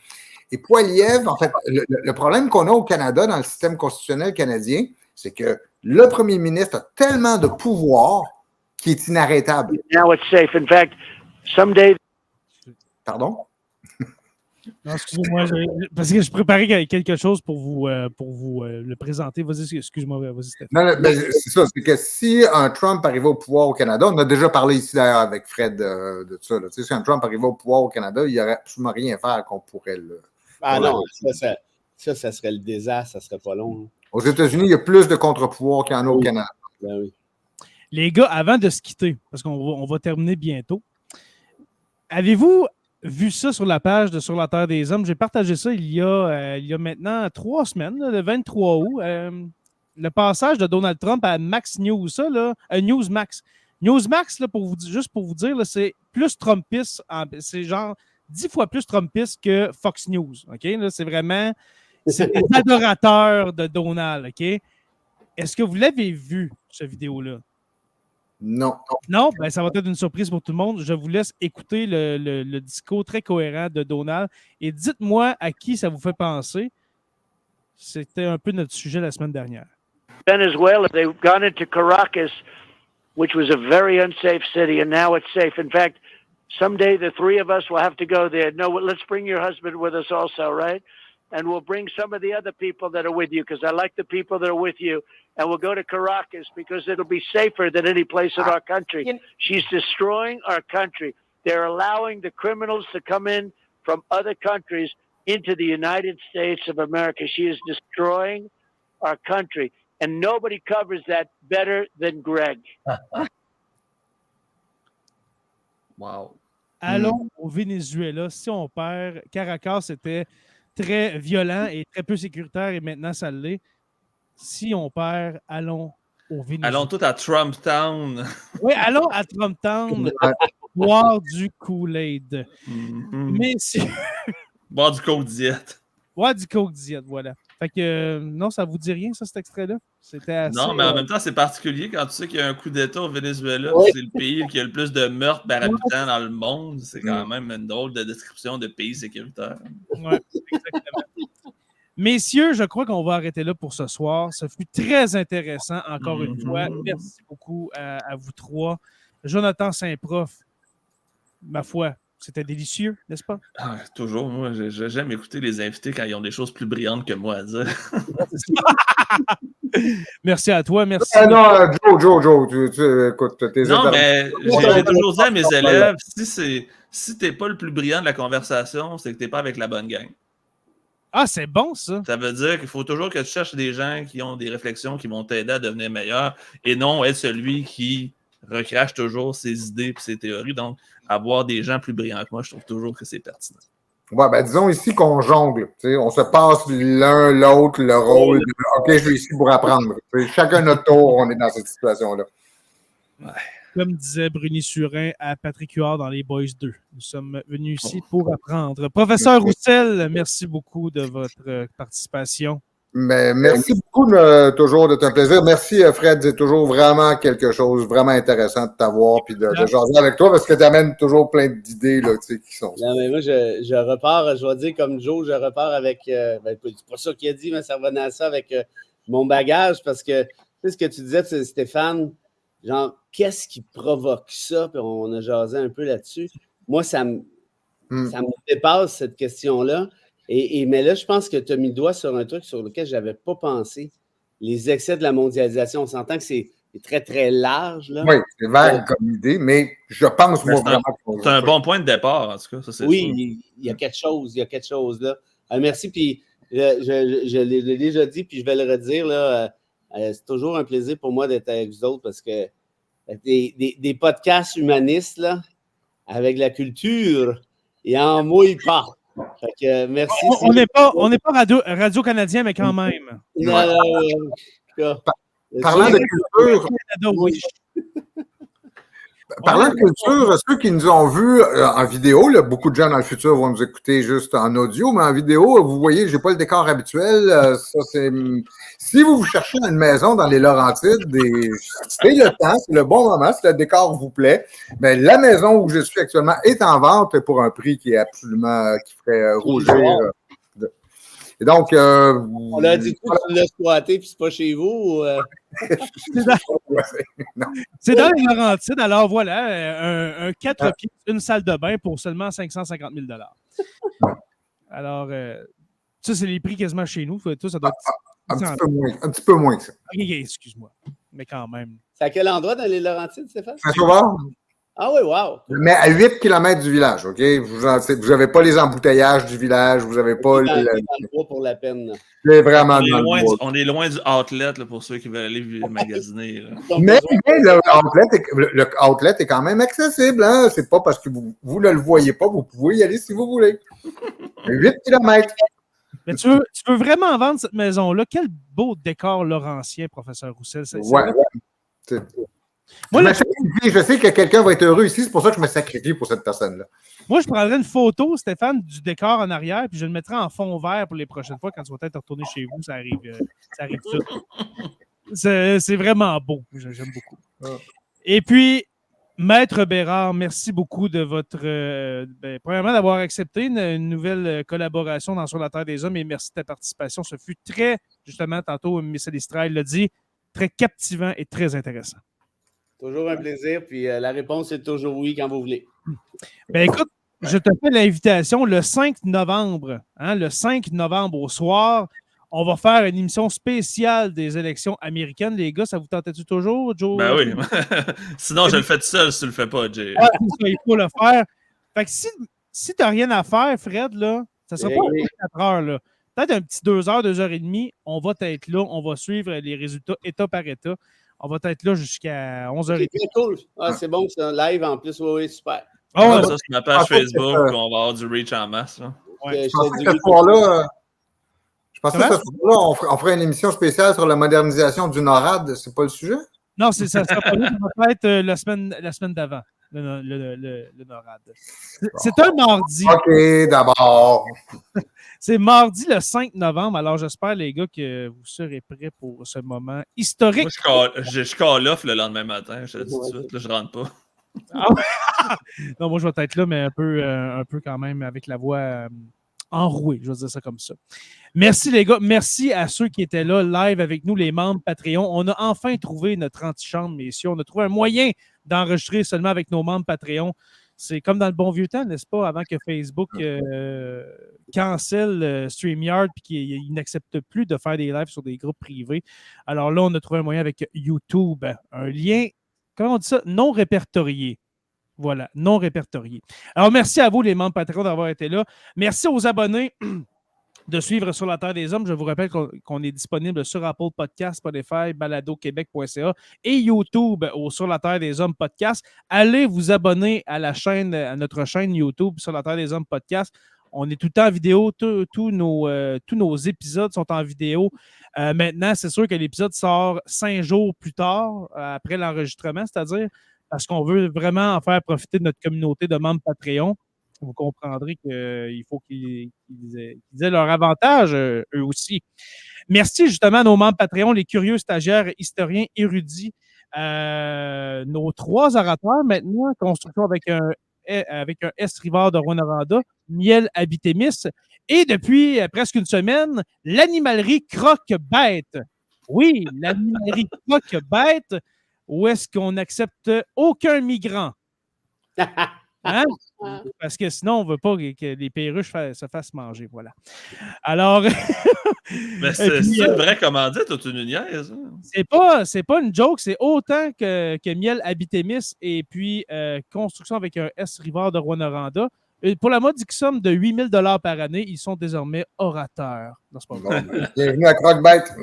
Et Poilievre, en fait, le problème qu'on a au Canada, dans le système constitutionnel canadien, c'est que le premier ministre a tellement de pouvoir qu'il est inarrêtable. Now it's safe. In fact, someday... Pardon? Non, excusez-moi, parce que je préparais quelque chose pour vous le présenter. Vas-y, excuse-moi, vas-y, Stéphane. Non, c'est ça, c'est que si un Trump arrivait au pouvoir au Canada, on a déjà parlé ici d'ailleurs avec Fred de ça, là. Si un Trump arrivait au pouvoir au Canada, il n'y aurait absolument rien à faire qu'on pourrait le... Ah non, ça serait le désastre, ça serait pas long. Hein. Aux États-Unis, il y a plus de contre-pouvoirs qu'il y en a au Canada. Ben oui. Les gars, avant de se quitter, parce qu'on va terminer bientôt, avez-vous vu ça sur la page de Sur la Terre des Hommes? J'ai partagé ça il y a maintenant 3 semaines, là, le 23 août. Le passage de Donald Trump à Max News, ça, là, Newsmax. Newsmax, là, juste pour vous dire, là, c'est plus Trumpiste, c'est genre 10 fois plus Trumpiste que Fox News. Okay? Là, c'est vraiment des adorateurs de Donald. Okay? Est-ce que vous l'avez vu, cette vidéo-là? Non. Non? Ben, ça va être une surprise pour tout le monde. Je vous laisse écouter le discours très cohérent de Donald et dites-moi à qui ça vous fait penser. C'était un peu notre sujet la semaine dernière. Venezuela, they've gone into Caracas, which was a very unsafe city, and now it's safe. In fact, someday the three of us will have to go there. No, let's bring your husband with us also, right? and we'll bring some of the other people that are with you because I like the people that are with you. And we'll go to Caracas because it'll be safer than any place in our country. She's destroying our country. They're allowing the criminals to come in from other countries into the United States of America. She is destroying our country. And nobody covers that better than Greg. Wow. Allons au Venezuela. Si on perd, Caracas était très violent et très peu sécuritaire et maintenant ça l'est. Si on perd, allons au Venezuela. Allons tous à Trump Town. Oui, allons à Trump Town boire du Kool-Aid. Mais si... Boire du Coke Diet. Boire du Coke Diet, voilà. Fait que non, ça vous dit rien, ça, cet extrait-là? C'était assez... Non, mais en même temps, c'est particulier quand tu sais qu'il y a un coup d'État au Venezuela. C'est le pays qui a le plus de meurtres par habitant dans le monde. C'est quand même une drôle de description de pays sécuritaire. Oui, exactement. Messieurs, je crois qu'on va arrêter là pour ce soir. Ça fut très intéressant, encore une fois. Merci beaucoup à vous trois. Jonathan Saint-Prof, ma foi, c'était délicieux, n'est-ce pas? Ah, toujours, moi, j'aime écouter les invités quand ils ont des choses plus brillantes que moi à dire. Merci à toi, merci. Non, Joe, tu écoute, tes Non, mais j'ai toujours dit à mes élèves, si t'es pas le plus brillant de la conversation, c'est que t'es pas avec la bonne gang. Ah, c'est bon, ça. Ça veut dire qu'il faut toujours que tu cherches des gens qui ont des réflexions qui vont t'aider à devenir meilleur et non être celui qui recrache toujours ses idées et ses théories. Donc, avoir des gens plus brillants que moi, je trouve toujours que c'est pertinent. Ouais, ben disons ici qu'on jongle. On se passe l'un l'autre le rôle. OK, je suis ici pour apprendre. Chacun notre tour, on est dans cette situation-là. Ouais. Comme disait Bruni Surin à Patrick Huard dans Les Boys 2. Nous sommes venus ici pour apprendre. Professeur Roussel, merci beaucoup de votre participation. Mais merci beaucoup toujours de ton plaisir. Merci Fred, c'est toujours vraiment quelque chose vraiment intéressant de t'avoir et de jaser avec toi parce que tu amènes toujours plein d'idées là, qui sont. Non, mais moi, je repars, je vais dire comme Joe, je repars avec, c'est pas ça qu'il a dit, mais ça revenait à ça avec mon bagage parce que, tu sais, ce que tu disais, Stéphane, genre, qu'est-ce qui provoque ça? Puis on a jasé un peu là-dessus. Moi, ça me dépasse cette question-là. Mais là, je pense que tu as mis le doigt sur un truc sur lequel je n'avais pas pensé. Les excès de la mondialisation. On s'entend que c'est très, très large. Là. Oui, c'est vague comme idée, mais je pense, moi, vraiment... C'est un bon point de départ, en tout cas. Ça, c'est sûr. Il y a quelque chose là. Merci, puis je l'ai déjà dit, puis je vais le redire. Là, c'est toujours un plaisir pour moi d'être avec vous autres parce que des podcasts humanistes, là, avec la culture, il en mouille pas. Fait que, merci. On n'est pas Radio-Canadien, mais quand même. Parlant de culture, parlant de culture, ceux qui nous ont vus en vidéo, là, beaucoup de gens dans le futur vont nous écouter juste en audio, mais en vidéo, vous voyez, je n'ai pas le décor habituel. Ça, c'est... Si vous cherchez une maison dans les Laurentides, c'est le temps, c'est le bon moment, si le décor vous plaît. Mais la maison où je suis actuellement est en vente pour un prix qui est absolument, qui ferait rougir. Et donc, on l'a dit que tu l'as squatté puis c'est pas chez vous. C'est dans les Laurentides. Alors voilà, un 4 pieds, une salle de bain pour seulement 550 000 $. Alors, ça, c'est les prix quasiment chez nous. Tout, ça doit être un petit peu moins que ça. OK, excuse-moi. Mais quand même. C'est à quel endroit dans les Laurentides, Stéphane? Saint-Sauveur. Ah oui, wow. Mais à 8 km du village, OK? Vous n'avez pas les embouteillages du village, vous n'avez pas... pour la peine. C'est vraiment on est loin du outlet là, pour ceux qui veulent aller magasiner. Mais le outlet est quand même accessible. Hein? C'est pas parce que vous ne le voyez pas, vous pouvez y aller si vous voulez. 8 km. Mais tu veux vraiment vendre cette maison-là? Quel beau décor laurentien, professeur Roussel. Moi, je sais que quelqu'un va être heureux ici, c'est pour ça que je me sacrifie pour cette personne-là. Moi, je prendrais une photo, Stéphane, du décor en arrière, puis je le mettrais en fond vert pour les prochaines fois quand tu vas peut-être retourner chez vous. Ça arrive tout. C'est vraiment beau. J'aime beaucoup. Et puis, Maître Bérard, merci beaucoup de votre... premièrement, d'avoir accepté une nouvelle collaboration dans Sur la Terre des Hommes et merci de ta participation. Ce fut très, justement, tantôt, Michel Israël l'a dit, très captivant et très intéressant. Toujours un plaisir, puis la réponse est toujours oui quand vous voulez. Ben écoute, je te fais l'invitation le 5 novembre. Hein, le 5 novembre au soir, on va faire une émission spéciale des élections américaines. Les gars, ça vous tentait-tu toujours, Joe? Ben oui. Sinon, je le fais tout seul si tu le fais pas, Jay. Ouais, il faut le faire. Fait que si tu n'as rien à faire, Fred, là, ça ne sera pas 4 heures. Là. Peut-être un petit 2 heures, 2 heures et demie. On va être là. On va suivre les résultats État par État. On va être là jusqu'à 11h30. C'est cool. Ah, c'est bon, c'est un live en plus. Oui, super. Ça, c'est ma page Facebook. On va avoir du reach en masse. Je pensais que ce soir-là, on ferait une émission spéciale sur la modernisation du NORAD. C'est pas le sujet? Non, ça sera pas lui. Ça va être la semaine d'avant, le NORAD. C'est un mardi. OK, d'abord. C'est mardi le 5 novembre. Alors, j'espère, les gars, que vous serez prêts pour ce moment historique. Moi, je call off le lendemain matin. Je te dis tout de suite. Là, je rentre pas. Non, moi, je vais être là, mais un peu quand même avec la voix enrouée. Je vais dire ça comme ça. Merci, les gars. Merci à ceux qui étaient là, live avec nous, les membres Patreon. On a enfin trouvé notre antichambre, messieurs. On a trouvé un moyen d'enregistrer seulement avec nos membres Patreon. C'est comme dans le bon vieux temps, n'est-ce pas, avant que Facebook cancelle StreamYard et qu'il n'accepte plus de faire des lives sur des groupes privés. Alors là, on a trouvé un moyen avec YouTube. Un lien, comment on dit ça, non répertorié. Voilà, non répertorié. Alors, merci à vous, les membres Patreon, d'avoir été là. Merci aux abonnés de suivre Sur la Terre des Hommes. Je vous rappelle qu'on est disponible sur Apple Podcasts, Spotify, baladoquebec.ca et YouTube au Sur la Terre des Hommes podcast. Allez vous abonner à notre chaîne YouTube Sur la Terre des Hommes podcast. On est tout le temps en vidéo. Tous nos épisodes sont en vidéo. Maintenant, c'est sûr que l'épisode sort 5 jours plus tard, après l'enregistrement, c'est-à-dire parce qu'on veut vraiment en faire profiter de notre communauté de membres Patreon. Vous comprendrez qu'il faut qu'ils aient leur avantage, eux aussi. Merci justement à nos membres Patreon, les curieux stagiaires, historiens, érudits, nos 3 orateurs maintenant, construction avec un S Rivard de Rwanda, Miel Habitémis, et depuis presque une semaine, l'animalerie Croque-Bête. Oui, l'animalerie Croque-Bête, où est-ce qu'on n'accepte aucun migrant. Hein? Parce que sinon, on ne veut pas que les perruches se fassent manger. Voilà. Alors. Mais c'est une vraie commandite ou tu nous niaises? C'est pas une joke, c'est autant que Miel Habitémis et puis construction avec un S Rivard de Rwanda. Pour la modique somme de 8 000 $ par année, ils sont désormais orateurs. Non, c'est pas vrai. Bienvenue à Croque-Bête.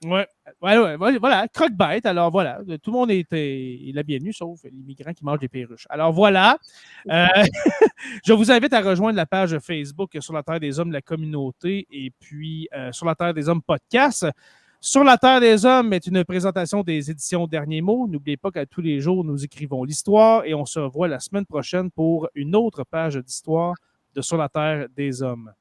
Ouais, voilà, Croque-Bête. Alors voilà, tout le monde est la bienvenue, sauf les migrants qui mangent des perruches. Alors voilà, je vous invite à rejoindre la page Facebook Sur la Terre des Hommes, la communauté, et puis Sur la Terre des Hommes podcast. Sur la Terre des Hommes est une présentation des éditions Derniers Mots. N'oubliez pas qu'à tous les jours, nous écrivons l'histoire et on se revoit la semaine prochaine pour une autre page d'histoire de Sur la Terre des Hommes.